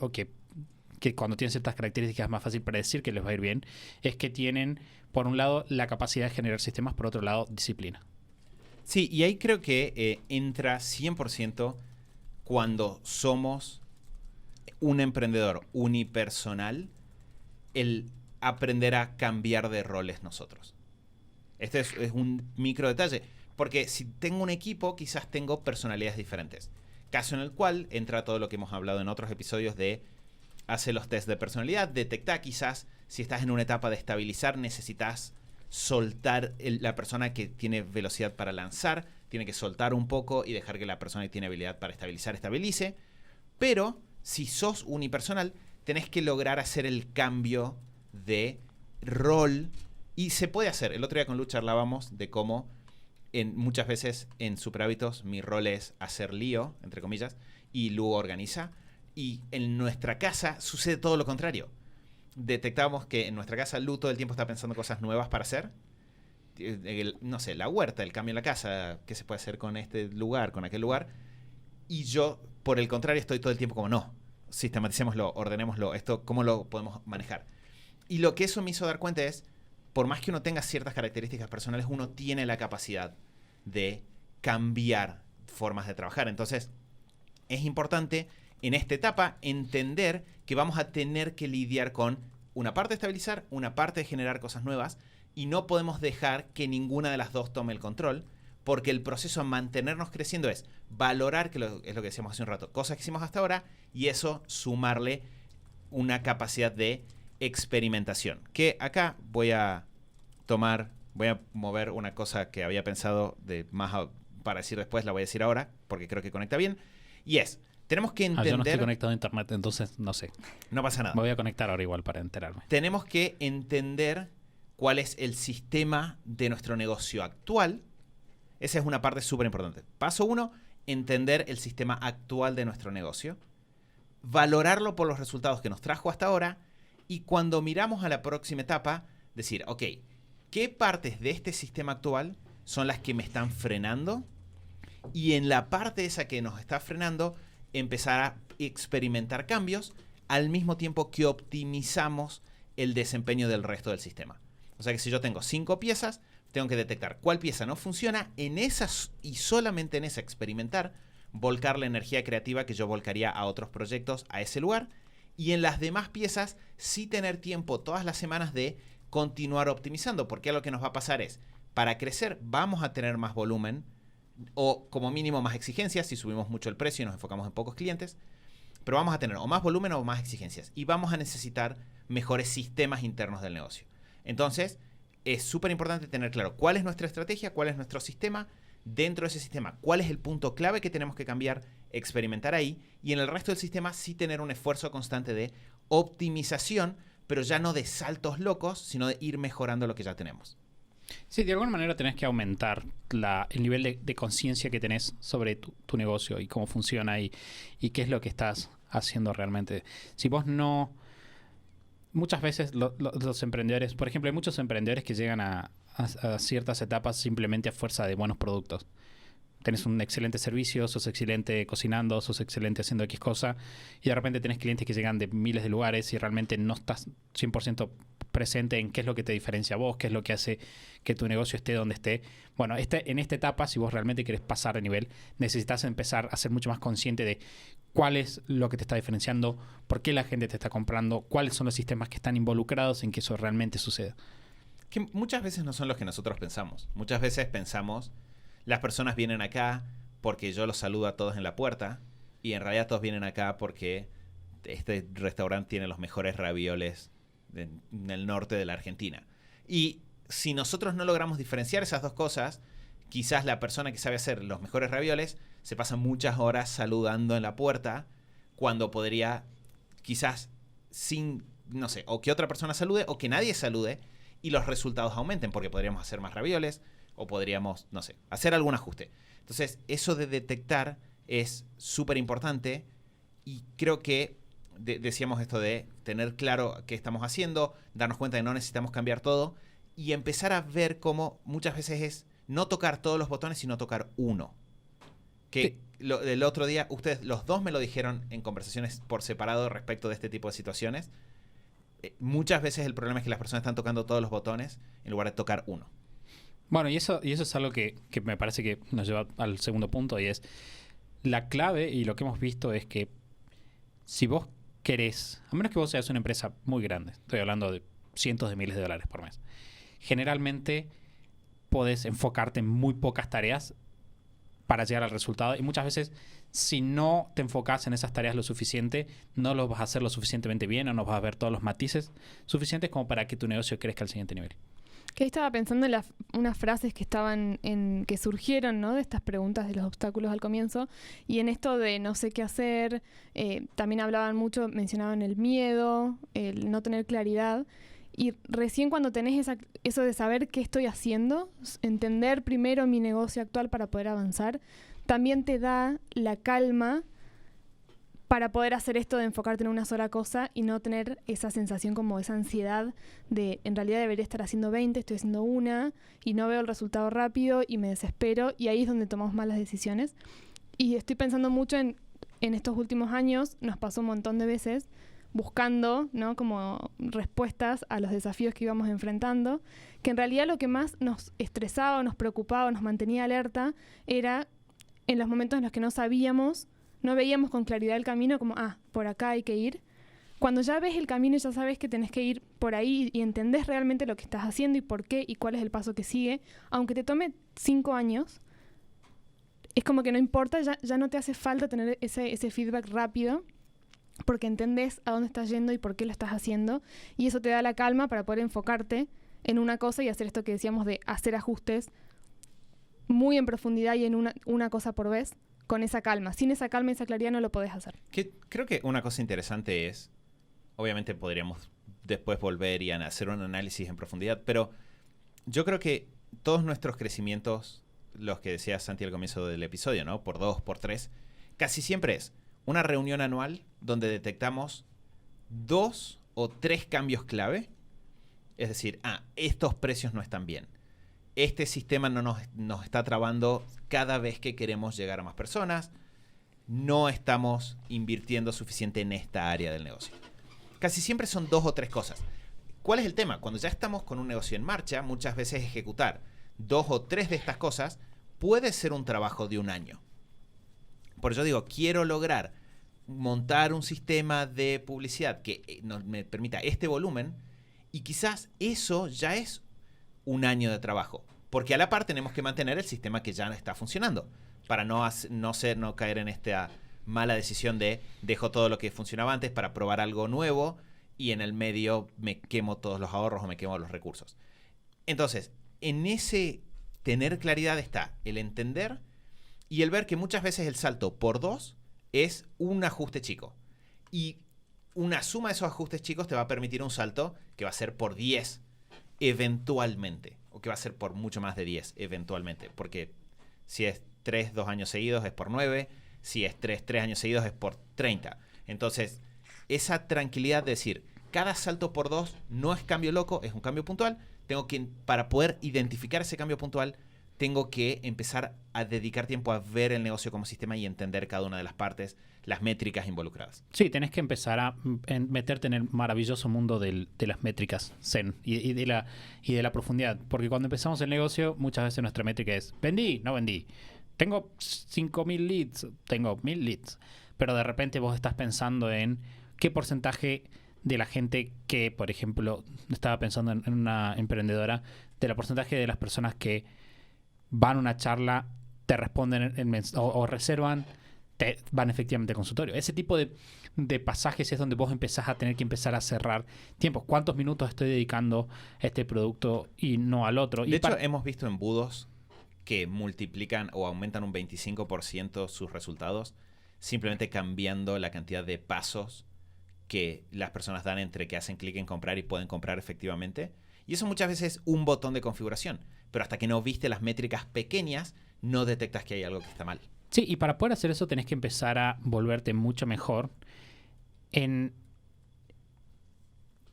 cuando tienen ciertas características es más fácil predecir que les va a ir bien, es que tienen, por un lado, la capacidad de generar sistemas, por otro lado, disciplina. Sí, y ahí creo que entra 100% cuando somos un emprendedor unipersonal, el aprender a cambiar de roles nosotros. Este es un micro detalle, porque si tengo un equipo, quizás tengo personalidades diferentes. Caso en el cual entra todo lo que hemos hablado en otros episodios de hacer los test de personalidad, detectar quizás si estás en una etapa de estabilizar, necesitas soltar la persona que tiene velocidad para lanzar, tiene que soltar un poco y dejar que la persona que tiene habilidad para estabilizar estabilice. Pero si sos unipersonal, tenés que lograr hacer el cambio de rol, y se puede hacer. El otro día con Lu charlábamos de cómo muchas veces en Superhábitos mi rol es hacer lío, entre comillas, y Lu organiza, y en nuestra casa sucede todo lo contrario. Detectamos que en nuestra casa Lu todo el tiempo está pensando cosas nuevas para hacer. No sé, la huerta, el cambio en la casa, qué se puede hacer con este lugar, con aquel lugar. Y yo, por el contrario, estoy todo el tiempo como no, sistematicémoslo, ordenémoslo, esto, ¿cómo lo podemos manejar? Y lo que eso me hizo dar cuenta es, por más que uno tenga ciertas características personales, uno tiene la capacidad de cambiar formas de trabajar. Entonces, es importante en esta etapa entender que vamos a tener que lidiar con una parte de estabilizar, una parte de generar cosas nuevas, y no podemos dejar que ninguna de las dos tome el control, porque el proceso de mantenernos creciendo es valorar, que es lo que decíamos hace un rato, cosas que hicimos hasta ahora, y eso sumarle una capacidad de experimentación. Que acá voy a mover una cosa que había pensado para decir después, la voy a decir ahora, porque creo que conecta bien, y es, tenemos que entender... yo no estoy conectado a internet, entonces no sé. No pasa nada. Me voy a conectar ahora igual para enterarme. Tenemos que entender cuál es el sistema de nuestro negocio actual. Esa es una parte súper importante. Paso 1, entender el sistema actual de nuestro negocio. Valorarlo por los resultados que nos trajo hasta ahora. Y cuando miramos a la próxima etapa, decir, ok, ¿qué partes de este sistema actual son las que me están frenando? Y en la parte esa que nos está frenando, empezar a experimentar cambios al mismo tiempo que optimizamos el desempeño del resto del sistema. O sea que si yo tengo 5 piezas, tengo que detectar cuál pieza no funciona, en esas y solamente en esa experimentar, volcar la energía creativa que yo volcaría a otros proyectos a ese lugar, y en las demás piezas sí tener tiempo todas las semanas de continuar optimizando, porque lo que nos va a pasar es, para crecer vamos a tener más volumen, o como mínimo más exigencias si subimos mucho el precio y nos enfocamos en pocos clientes, pero vamos a tener o más volumen o más exigencias y vamos a necesitar mejores sistemas internos del negocio. Entonces, es súper importante tener claro cuál es nuestra estrategia, cuál es nuestro sistema, dentro de ese sistema, cuál es el punto clave que tenemos que cambiar, experimentar ahí, y en el resto del sistema sí tener un esfuerzo constante de optimización, pero ya no de saltos locos, sino de ir mejorando lo que ya tenemos. Sí, de alguna manera tenés que aumentar el nivel de conciencia que tenés sobre tu negocio y cómo funciona y qué es lo que estás haciendo realmente. Si vos no... Muchas veces los emprendedores, por ejemplo, hay muchos emprendedores que llegan a ciertas etapas simplemente a fuerza de buenos productos. Tenés un excelente servicio, sos excelente cocinando, sos excelente haciendo X cosa, y de repente tenés clientes que llegan de miles de lugares y realmente no estás 100% presente en qué es lo que te diferencia a vos, qué es lo que hace que tu negocio esté donde esté. Bueno, en esta etapa, si vos realmente querés pasar de nivel, necesitas empezar a ser mucho más consciente de cuál es lo que te está diferenciando, por qué la gente te está comprando, cuáles son los sistemas que están involucrados en que eso realmente suceda. Que muchas veces no son los que nosotros pensamos. Muchas veces pensamos, las personas vienen acá porque yo los saludo a todos en la puerta, y en realidad todos vienen acá porque este restaurante tiene los mejores ravioles en el norte de la Argentina. Y si nosotros no logramos diferenciar esas dos cosas, quizás la persona que sabe hacer los mejores ravioles se pasa muchas horas saludando en la puerta, cuando podría quizás sin, no sé, o que otra persona salude o que nadie salude y los resultados aumenten, porque podríamos hacer más ravioles o podríamos, no sé, hacer algún ajuste. Entonces, eso de detectar es súper importante, y creo que decíamos esto de tener claro qué estamos haciendo, darnos cuenta de que no necesitamos cambiar todo y empezar a ver cómo muchas veces es no tocar todos los botones, sino tocar uno. Que el otro día ustedes los dos me lo dijeron en conversaciones por separado respecto de este tipo de situaciones. Muchas veces el problema es que las personas están tocando todos los botones en lugar de tocar uno. Bueno, y eso es algo que me parece que nos lleva al segundo punto, y es la clave, y lo que hemos visto es que si vos querés, a menos que vos seas una empresa muy grande, estoy hablando de cientos de miles de dólares por mes, generalmente podés enfocarte en muy pocas tareas para llegar al resultado, y muchas veces si no te enfocas en esas tareas lo suficiente, no lo vas a hacer lo suficientemente bien, o no vas a ver todos los matices suficientes como para que tu negocio crezca al siguiente nivel. Que ahí estaba pensando en unas frases que estaban que surgieron, ¿no? De estas preguntas de los obstáculos al comienzo, y en esto de no sé qué hacer, también hablaban mucho, mencionaban el miedo, el no tener claridad, y recién cuando tenés eso de saber qué estoy haciendo, entender primero mi negocio actual para poder avanzar, también te da la calma para poder hacer esto de enfocarte en una sola cosa y no tener esa sensación, como esa ansiedad de en realidad debería estar haciendo 20, estoy haciendo una y no veo el resultado rápido y me desespero, y ahí es donde tomamos malas decisiones. Y estoy pensando mucho en estos últimos años, nos pasó un montón de veces buscando, ¿no?, como respuestas a los desafíos que íbamos enfrentando, que en realidad lo que más nos estresaba, nos preocupaba, nos mantenía alerta era en los momentos en los que no sabíamos, no veíamos con claridad el camino, como, por acá hay que ir. Cuando ya ves el camino y ya sabes que tenés que ir por ahí y entendés realmente lo que estás haciendo y por qué y cuál es el paso que sigue, aunque te tome 5 años, es como que no importa, ya no te hace falta tener ese feedback rápido, porque entendés a dónde estás yendo y por qué lo estás haciendo, y eso te da la calma para poder enfocarte en una cosa y hacer esto que decíamos de hacer ajustes muy en profundidad y en una cosa por vez, con esa calma. Sin esa calma y esa claridad no lo podés hacer. Creo que una cosa interesante es, obviamente podríamos después volver y hacer un análisis en profundidad, pero yo creo que todos nuestros crecimientos, los que decía Santi al comienzo del episodio, ¿no?, por 2, por 3, casi siempre es una reunión anual donde detectamos 2 o 3 cambios clave. Es decir, estos precios no están bien. Este sistema no nos está trabando cada vez que queremos llegar a más personas. No estamos invirtiendo suficiente en esta área del negocio. Casi siempre son 2 o 3 cosas. ¿Cuál es el tema? Cuando ya estamos con un negocio en marcha, muchas veces ejecutar 2 o 3 de estas cosas puede ser un trabajo de un año. Por eso digo, quiero lograr montar un sistema de publicidad que me permita este volumen, y quizás eso ya es un año de trabajo. Porque a la par tenemos que mantener el sistema que ya está funcionando para no caer en esta mala decisión de dejo todo lo que funcionaba antes para probar algo nuevo y en el medio me quemo todos los ahorros o me quemo los recursos. Entonces, en ese tener claridad está el entender y el ver que muchas veces el salto por 2 es un ajuste chico. Y una suma de esos ajustes chicos te va a permitir un salto que va a ser por 10 eventualmente. O que va a ser por mucho más de 10 eventualmente. Porque si es 3 2 años seguidos es por 9. Si es 3 años seguidos es por 30. Entonces, esa tranquilidad de decir, cada salto por 2 no es cambio loco, es un cambio puntual. Para poder identificar ese cambio puntual, tengo que empezar a dedicar tiempo a ver el negocio como sistema y entender cada una de las partes, las métricas involucradas. Sí, tenés que empezar a meterte en el maravilloso mundo de las métricas Zen y de la profundidad. Porque cuando empezamos el negocio, muchas veces nuestra métrica es, vendí, no vendí. Tengo 5.000 leads, tengo 1.000 leads. Pero de repente vos estás pensando en qué porcentaje de la gente que, por ejemplo, estaba pensando en una emprendedora, de la porcentaje de las personas que van a una charla, te responden o reservan, van efectivamente al consultorio. Ese tipo de pasajes es donde vos empezás a tener que empezar a cerrar tiempos. ¿Cuántos minutos estoy dedicando a este producto y no al otro? De hecho, hemos visto embudos que multiplican o aumentan un 25% sus resultados simplemente cambiando la cantidad de pasos que las personas dan entre que hacen clic en comprar y pueden comprar efectivamente. Y eso muchas veces es un botón de configuración. Pero hasta que no viste las métricas pequeñas, no detectas que hay algo que está mal. Sí, y para poder hacer eso tenés que empezar a volverte mucho mejor en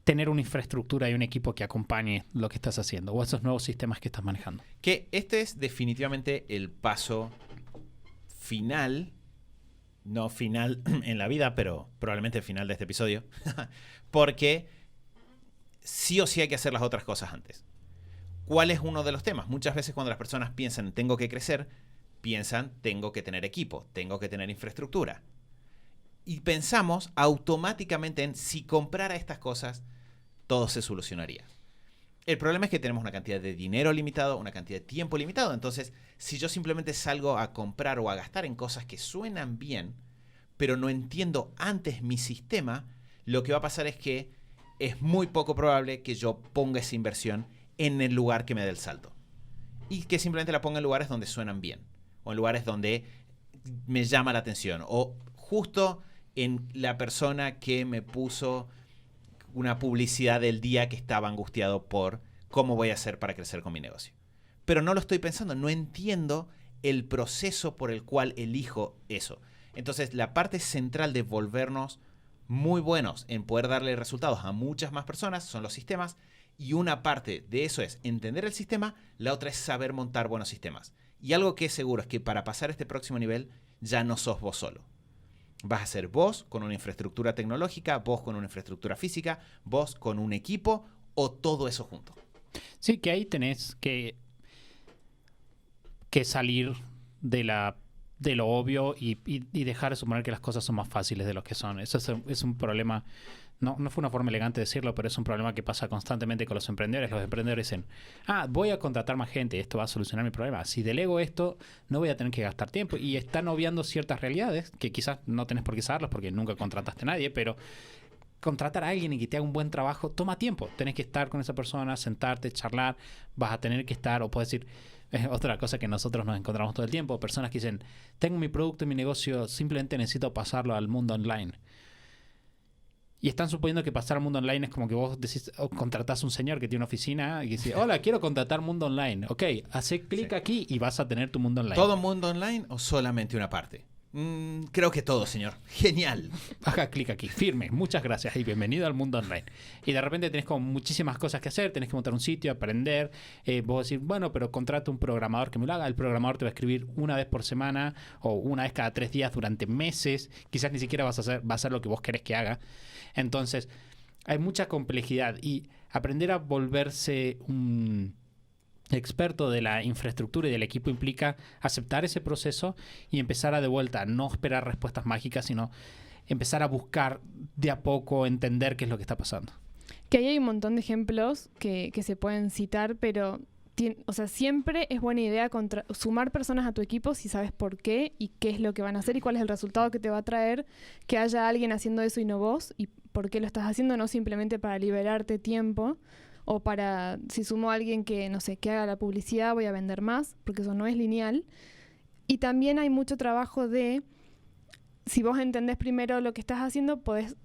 tener una infraestructura y un equipo que acompañe lo que estás haciendo o esos nuevos sistemas que estás manejando. Que este es definitivamente el paso final, no final en la vida, pero probablemente el final de este episodio, porque sí o sí hay que hacer las otras cosas antes. ¿Cuál es uno de los temas? Muchas veces cuando las personas piensan tengo que crecer, piensan tengo que tener equipo, tengo que tener infraestructura. Y pensamos automáticamente en si comprara estas cosas, todo se solucionaría. El problema es que tenemos una cantidad de dinero limitado, una cantidad de tiempo limitado. Entonces, si yo simplemente salgo a comprar o a gastar en cosas que suenan bien, pero no entiendo antes mi sistema, lo que va a pasar es que es muy poco probable que yo ponga esa inversión en el lugar que me dé el salto. Y que simplemente la ponga en lugares donde suenan bien. O en lugares donde me llama la atención. O justo en la persona que me puso una publicidad del día que estaba angustiado por cómo voy a hacer para crecer con mi negocio. Pero no lo estoy pensando, no entiendo el proceso por el cual elijo eso. Entonces, la parte central de volvernos muy buenos en poder darle resultados a muchas más personas son los sistemas, y una parte de eso es entender el sistema, la otra es saber montar buenos sistemas. Y algo que es seguro es que para pasar este próximo nivel ya no sos vos solo. Vas a ser vos con una infraestructura tecnológica, vos con una infraestructura física, vos con un equipo o todo eso junto. Sí, que ahí tenés que salir de lo obvio y dejar de suponer que las cosas son más fáciles de lo que son. Eso es un problema, no fue una forma elegante de decirlo, pero es un problema que pasa constantemente con los emprendedores. Los emprendedores dicen, voy a contratar más gente, esto va a solucionar mi problema. Si delego esto, no voy a tener que gastar tiempo. Y están obviando ciertas realidades que quizás no tenés por qué saberlas porque nunca contrataste a nadie, pero contratar a alguien y que te haga un buen trabajo toma tiempo. Tenés que estar con esa persona, sentarte, charlar, vas a tener que estar, o puedes decir, otra cosa que nosotros nos encontramos todo el tiempo, personas que dicen, tengo mi producto y mi negocio, simplemente necesito pasarlo al mundo online. Y están suponiendo que pasar al mundo online es como que vos decís, contratás a un señor que tiene una oficina y dice, hola, quiero contratar mundo online. Ok, hace clic aquí y vas a tener tu mundo online. ¿Todo mundo online o solamente una parte? Creo que todo, señor. Genial. Haga clic aquí, firme, muchas gracias y bienvenido al mundo online. Y de repente tenés como muchísimas cosas que hacer, tenés que montar un sitio, aprender. Vos decís, bueno, pero contrata un programador que me lo haga. El programador te va a escribir una vez por semana o una vez cada 3 días durante meses. Quizás ni siquiera va a hacer lo que vos querés que haga. Entonces, hay mucha complejidad y aprender a volverse un experto de la infraestructura y del equipo implica aceptar ese proceso y empezar a de vuelta, no esperar respuestas mágicas, sino empezar a buscar de a poco, entender qué es lo que está pasando. Que ahí hay un montón de ejemplos que se pueden citar, pero o sea, siempre es buena idea sumar personas a tu equipo si sabes por qué y qué es lo que van a hacer y cuál es el resultado que te va a traer que haya alguien haciendo eso y no vos, y por qué lo estás haciendo, no simplemente para liberarte tiempo o para, si sumo a alguien que, no sé, que haga la publicidad, voy a vender más, porque eso no es lineal. Y también hay mucho trabajo de, si vos entendés primero lo que estás haciendo, podés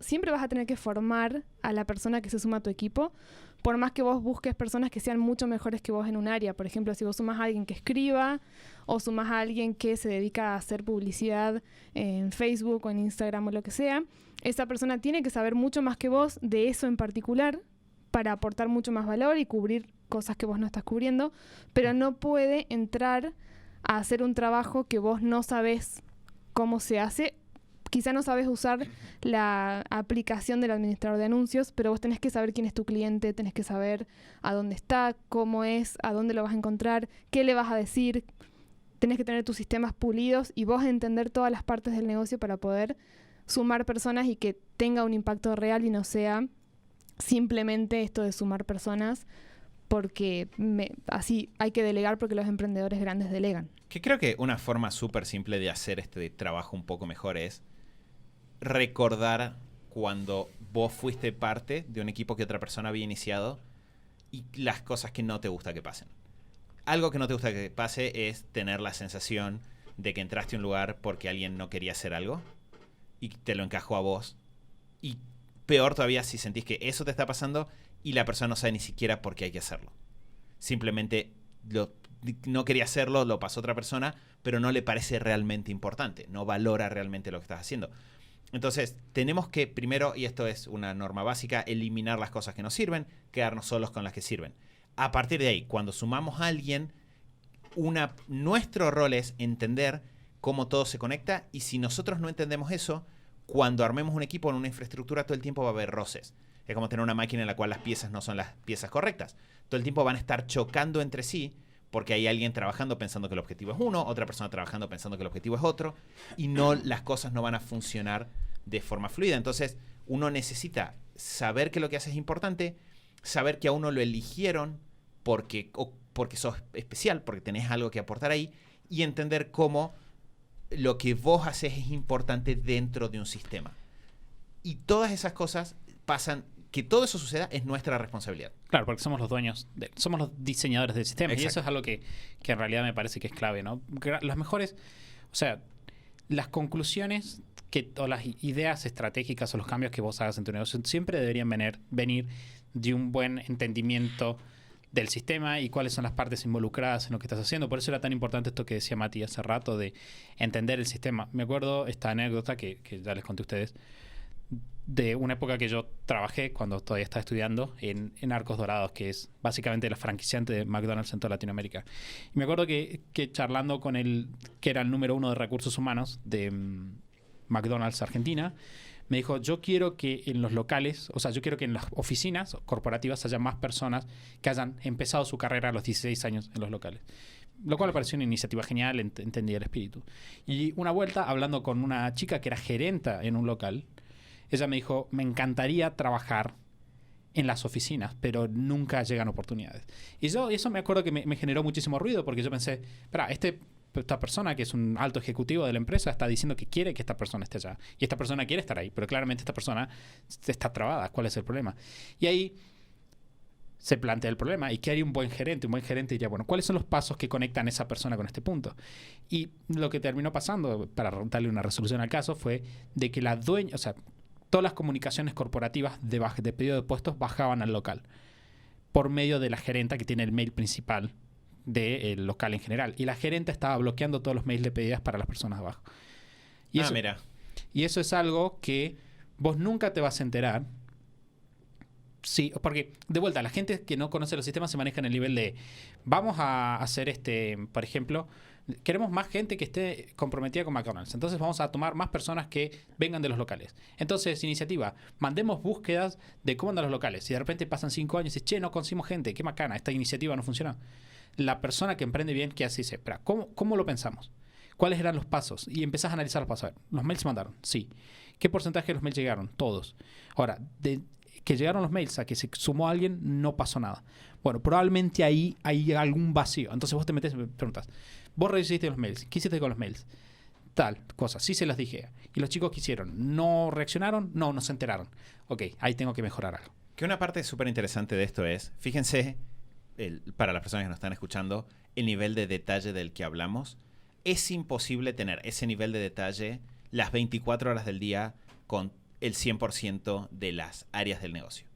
siempre vas a tener que formar a la persona que se suma a tu equipo, por más que vos busques personas que sean mucho mejores que vos en un área. Por ejemplo, si vos sumas a alguien que escriba o sumas a alguien que se dedica a hacer publicidad en Facebook o en Instagram o lo que sea, esa persona tiene que saber mucho más que vos de eso en particular para aportar mucho más valor y cubrir cosas que vos no estás cubriendo, pero no puede entrar a hacer un trabajo que vos no sabés cómo se hace. Quizá no sabes usar la aplicación del administrador de anuncios, pero vos tenés que saber quién es tu cliente, tenés que saber a dónde está, cómo es, a dónde lo vas a encontrar, qué le vas a decir. Tenés que tener tus sistemas pulidos y vos entender todas las partes del negocio para poder sumar personas y que tenga un impacto real y no sea simplemente esto de sumar personas porque así hay que delegar porque los emprendedores grandes delegan. Que creo que una forma súper simple de hacer este trabajo un poco mejor es recordar cuando vos fuiste parte de un equipo que otra persona había iniciado y las cosas que no te gusta que pasen. Algo que no te gusta que pase es tener la sensación de que entraste a un lugar porque alguien no quería hacer algo y te lo encajó a vos. Y peor todavía si sentís que eso te está pasando y la persona no sabe ni siquiera por qué hay que hacerlo. Simplemente no quería hacerlo, lo pasó otra persona, pero no le parece realmente importante, no valora realmente lo que estás haciendo. Entonces, tenemos que primero, y esto es una norma básica, eliminar las cosas que nos sirven, quedarnos solos con las que sirven. A partir de ahí, cuando sumamos a alguien, nuestro rol es entender cómo todo se conecta, y si nosotros no entendemos eso, cuando armemos un equipo en una infraestructura, todo el tiempo va a haber roces. Es como tener una máquina en la cual las piezas no son las piezas correctas. Todo el tiempo van a estar chocando entre sí, porque hay alguien trabajando pensando que el objetivo es uno, otra persona trabajando pensando que el objetivo es otro, y las cosas no van a funcionar de forma fluida. Entonces, uno necesita saber que lo que hace es importante, saber que a uno lo eligieron porque sos especial, porque tenés algo que aportar ahí, y entender cómo lo que vos haces es importante dentro de un sistema. Y todas esas cosas pasan. Que todo eso suceda es nuestra responsabilidad. Claro, porque somos los dueños, somos los diseñadores del sistema. Exacto. Y eso es algo que en realidad me parece que es clave, ¿no? Las mejores, o sea, las conclusiones o las ideas estratégicas o los cambios que vos hagas en tu negocio siempre deberían venir de un buen entendimiento del sistema y cuáles son las partes involucradas en lo que estás haciendo. Por eso era tan importante esto que decía Mati hace rato de entender el sistema. Me acuerdo esta anécdota que ya les conté a ustedes, de una época que yo trabajé cuando todavía estaba estudiando en Arcos Dorados, que es básicamente la franquiciante de McDonald's en toda Latinoamérica. Y me acuerdo que charlando con él, que era el número 1 de recursos humanos de McDonald's Argentina, me dijo, yo quiero que en los locales, o sea, yo quiero que en las oficinas corporativas haya más personas que hayan empezado su carrera a los 16 años en los locales. Lo cual me pareció una iniciativa genial, entendí el espíritu. Y una vuelta, hablando con una chica que era gerenta en un local, ella me dijo, me encantaría trabajar en las oficinas, pero nunca llegan oportunidades. Y eso me acuerdo que me generó muchísimo ruido, porque yo pensé, espera, esta persona que es un alto ejecutivo de la empresa está diciendo que quiere que esta persona esté allá. Y esta persona quiere estar ahí, pero claramente esta persona está trabada. ¿Cuál es el problema? Y ahí se plantea el problema. ¿Y qué haría un buen gerente? Un buen gerente diría, bueno, ¿cuáles son los pasos que conectan a esa persona con este punto? Y lo que terminó pasando, para darle una resolución al caso, fue de que la dueña, o sea, todas las comunicaciones corporativas de pedido de puestos bajaban al local por medio de la gerenta que tiene el mail principal del local en general. Y la gerenta estaba bloqueando todos los mails de pedidas para las personas abajo. Y mira. Y eso es algo que vos nunca te vas a enterar. Sí, porque de vuelta, la gente que no conoce los sistemas se maneja en el nivel de vamos a hacer por ejemplo, queremos más gente que esté comprometida con McDonald's. Entonces vamos a tomar más personas que vengan de los locales. Entonces, iniciativa, mandemos búsquedas de cómo andan los locales. Si de repente pasan 5 años y dices, che, no conseguimos gente, qué macana, esta iniciativa no funcionó. La persona que emprende bien, ¿qué hace? Dice, espera, ¿cómo lo pensamos? ¿Cuáles eran los pasos? Y empezás a analizar los pasos. A ver, ¿los mails se mandaron? Sí. ¿Qué porcentaje de los mails llegaron? Todos. Ahora, ¿qué que llegaron los mails, a que se sumó alguien, no pasó nada. Bueno, probablemente ahí hay algún vacío. Entonces vos te metes y me preguntas, vos recibiste los mails, ¿qué hiciste con los mails? Tal cosa, sí se las dije. ¿Y los chicos qué hicieron? ¿No reaccionaron? No se enteraron. Ok, ahí tengo que mejorar algo. Que una parte súper interesante de esto es, fíjense, para las personas que nos están escuchando, el nivel de detalle del que hablamos. Es imposible tener ese nivel de detalle las 24 horas del día con el 100% de las áreas del negocio.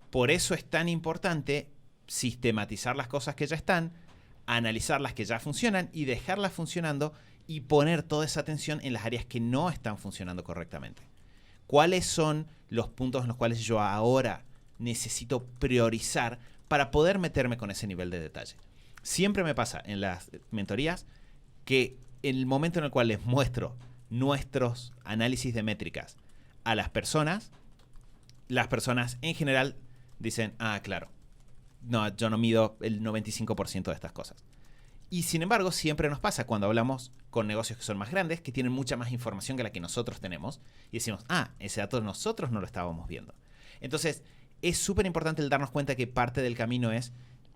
Por eso es tan importante sistematizar las cosas que ya están, analizar las que ya funcionan y dejarlas funcionando y poner toda esa atención en las áreas que no están funcionando correctamente. ¿Cuáles son los puntos en los cuales yo ahora necesito priorizar para poder meterme con ese nivel de detalle? Siempre me pasa en las mentorías que en el momento en el cual les muestro nuestros análisis de métricas a las personas en general dicen, claro, no, yo no mido el 95% de estas cosas. Y sin embargo, siempre nos pasa cuando hablamos con negocios que son más grandes, que tienen mucha más información que la que nosotros tenemos, y decimos, ese dato nosotros no lo estábamos viendo. Entonces, es súper importante el darnos cuenta que parte del camino es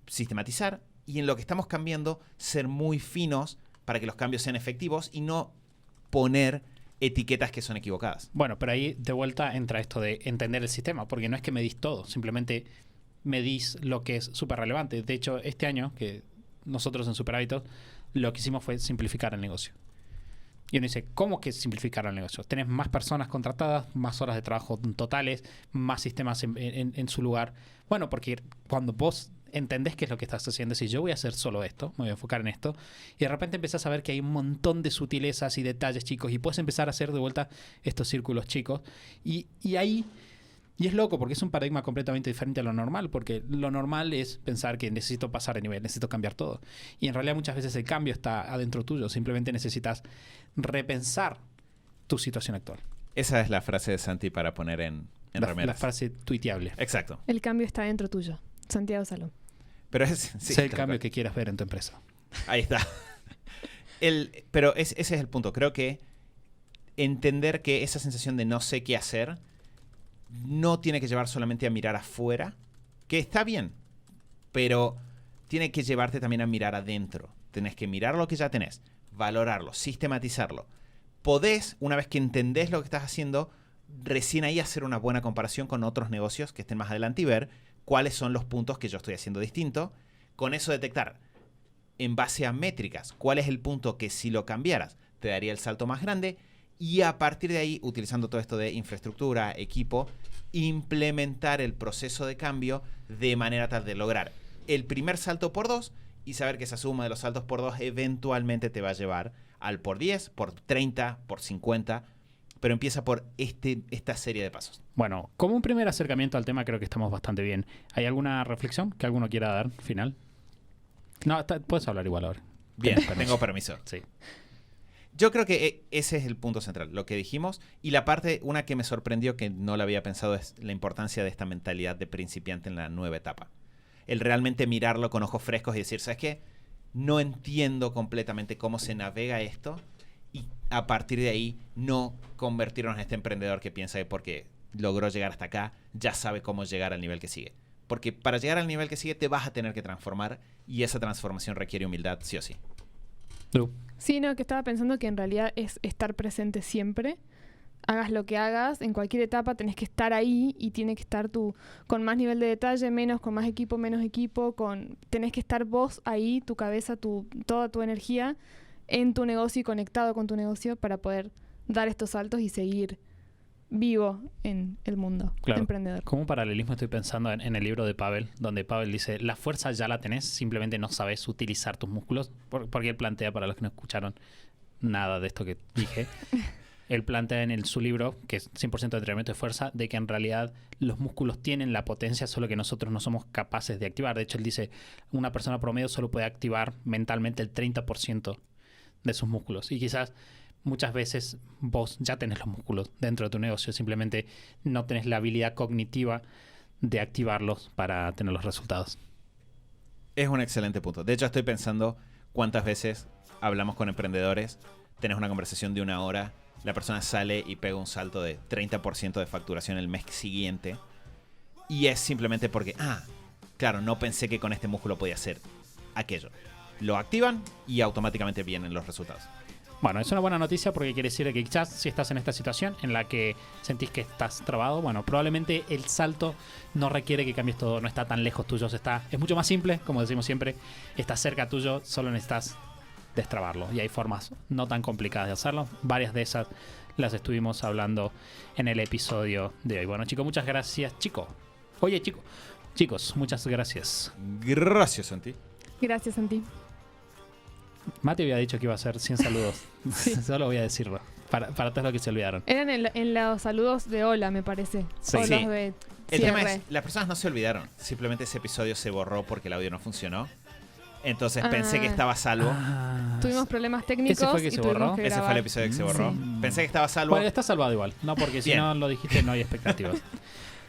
sistematizar y en lo que estamos cambiando, ser muy finos para que los cambios sean efectivos y no poner etiquetas que son equivocadas. Bueno, pero ahí de vuelta entra esto de entender el sistema, porque no es que medís todo, simplemente medís lo que es súper relevante. De hecho, este año, que nosotros en Super Hábitos, lo que hicimos fue simplificar el negocio. Y uno dice, ¿cómo que simplificar el negocio? Tenés más personas contratadas, más horas de trabajo totales, más sistemas en su lugar. Bueno, porque cuando vos entendés qué es lo que estás haciendo, si yo voy a hacer solo esto, me voy a enfocar en esto, y de repente empezás a ver que hay un montón de sutilezas y detalles chicos, y puedes empezar a hacer de vuelta estos círculos chicos, y ahí, y es loco porque es un paradigma completamente diferente a lo normal, porque lo normal es pensar que necesito pasar de nivel, necesito cambiar todo, y en realidad muchas veces el cambio está adentro tuyo, simplemente necesitas repensar tu situación actual. Esa es la frase de Santi para poner en remeras. La frase tuiteable. Exacto. El cambio está dentro tuyo. Santiago Salón. Pero sí, sé el cambio que quieras ver en tu empresa. Ahí está. Pero ese es el punto. Creo que entender que esa sensación de no sé qué hacer no tiene que llevar solamente a mirar afuera, que está bien, pero tiene que llevarte también a mirar adentro. Tenés que mirar lo que ya tenés, valorarlo, sistematizarlo. Podés, una vez que entendés lo que estás haciendo, recién ahí hacer una buena comparación con otros negocios que estén más adelante y ver cuáles son los puntos que yo estoy haciendo distinto. Con eso detectar, en base a métricas, cuál es el punto que si lo cambiaras te daría el salto más grande. Y a partir de ahí, utilizando todo esto de infraestructura, equipo, implementar el proceso de cambio de manera tal de lograr el primer salto por 2 y saber que esa suma de los saltos por 2 eventualmente te va a llevar al por 10, por 30, por 50, pero empieza por esta serie de pasos. Bueno, como un primer acercamiento al tema creo que estamos bastante bien. ¿Hay alguna reflexión que alguno quiera dar final? No, puedes hablar igual ahora. Bien, tengo permiso. Sí. Yo creo que ese es el punto central, lo que dijimos. Y la parte, una que me sorprendió que no la había pensado, es la importancia de esta mentalidad de principiante en la nueva etapa. El realmente mirarlo con ojos frescos y decir, ¿sabes qué? No entiendo completamente cómo se navega esto. Y a partir de ahí, no convertirnos en este emprendedor que piensa que porque logró llegar hasta acá, ya sabe cómo llegar al nivel que sigue. Porque para llegar al nivel que sigue, te vas a tener que transformar. Y esa transformación requiere humildad, sí o sí. Sí, no, que estaba pensando que en realidad es estar presente siempre. Hagas lo que hagas, en cualquier etapa tenés que estar ahí y tiene que estar tú con más nivel de detalle, menos, con más equipo, menos equipo, tenés que estar vos ahí, tu cabeza, toda tu energía en tu negocio y conectado con tu negocio para poder dar estos saltos y seguir vivo en el mundo emprendedor. Como un paralelismo estoy pensando en el libro de Pavel, donde Pavel dice, la fuerza ya la tenés, simplemente no sabes utilizar tus músculos, porque él plantea, para los que no escucharon nada de esto que dije, él plantea en su libro, que es 100% de entrenamiento de fuerza, de que en realidad los músculos tienen la potencia, solo que nosotros no somos capaces de activar. De hecho, él dice, una persona promedio solo puede activar mentalmente el 30% de sus músculos. Y quizás muchas veces vos ya tenés los músculos dentro de tu negocio, simplemente no tenés la habilidad cognitiva de activarlos para tener los resultados. Es un excelente punto. De hecho, estoy pensando cuántas veces hablamos con emprendedores, tenés una conversación de 1 hora, la persona sale y pega un salto de 30% de facturación el mes siguiente Y es simplemente porque, claro, no pensé que con este músculo podía hacer aquello. Lo activan y automáticamente vienen los resultados. Bueno, es una buena noticia porque quiere decir que quizás si estás en esta situación en la que sentís que estás trabado, bueno, probablemente el salto no requiere que cambies todo, no está tan lejos tuyo, es mucho más simple, como decimos siempre, está cerca tuyo, solo necesitas destrabarlo. Y hay formas no tan complicadas de hacerlo. Varias de esas las estuvimos hablando en el episodio de hoy. Bueno, chicos, muchas gracias, chicos, muchas gracias. Gracias, Santi. Gracias, Santi. Mati había dicho que iba a ser 100 saludos. Sí. Solo voy a decirlo. Para todos los que se olvidaron. Eran en los saludos de hola, me parece. Sí. O Sí. los de El tema cierre. es, las personas no se olvidaron. Simplemente ese episodio se borró porque el audio no funcionó. Entonces pensé que estaba a salvo. Tuvimos problemas técnicos. ¿Ese fue el que y se tuvimos borró? que Ese fue grabar. el episodio que se borró. Sí. Pensé que estaba a salvo. Bueno, está salvado igual. No, porque si Bien. no lo dijiste no hay expectativas.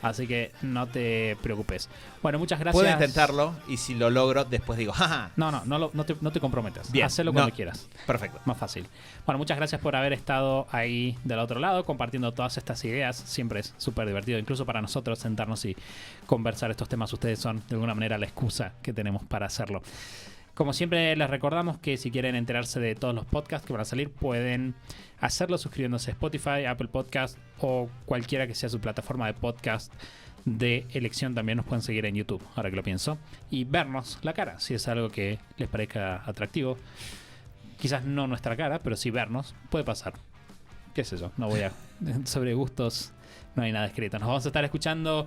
Así que no te preocupes. Bueno, muchas gracias. Puedo intentarlo y si lo logro, después digo, jaja. No te comprometas. Bien. Hacelo No. cuando quieras. Perfecto. Más fácil. Bueno, muchas gracias por haber estado ahí del otro lado, compartiendo todas estas ideas. Siempre es súper divertido, incluso para nosotros, sentarnos y conversar estos temas. Ustedes son, de alguna manera, la excusa que tenemos para hacerlo. Como siempre, les recordamos que si quieren enterarse de todos los podcasts que van a salir, pueden hacerlo suscribiéndose a Spotify, Apple Podcast o cualquiera que sea su plataforma de podcast de elección. También nos pueden seguir en YouTube, ahora que lo pienso, y vernos la cara, si es algo que les parezca atractivo. Quizás no nuestra cara, pero sí vernos, puede pasar. ¿Qué sé yo? No voy a... Sobre gustos no hay nada escrito. Nos vamos a estar escuchando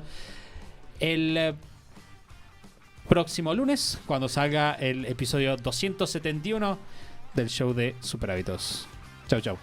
el próximo lunes, cuando salga el episodio 271 del show de Super Hábitos. Chau, chau.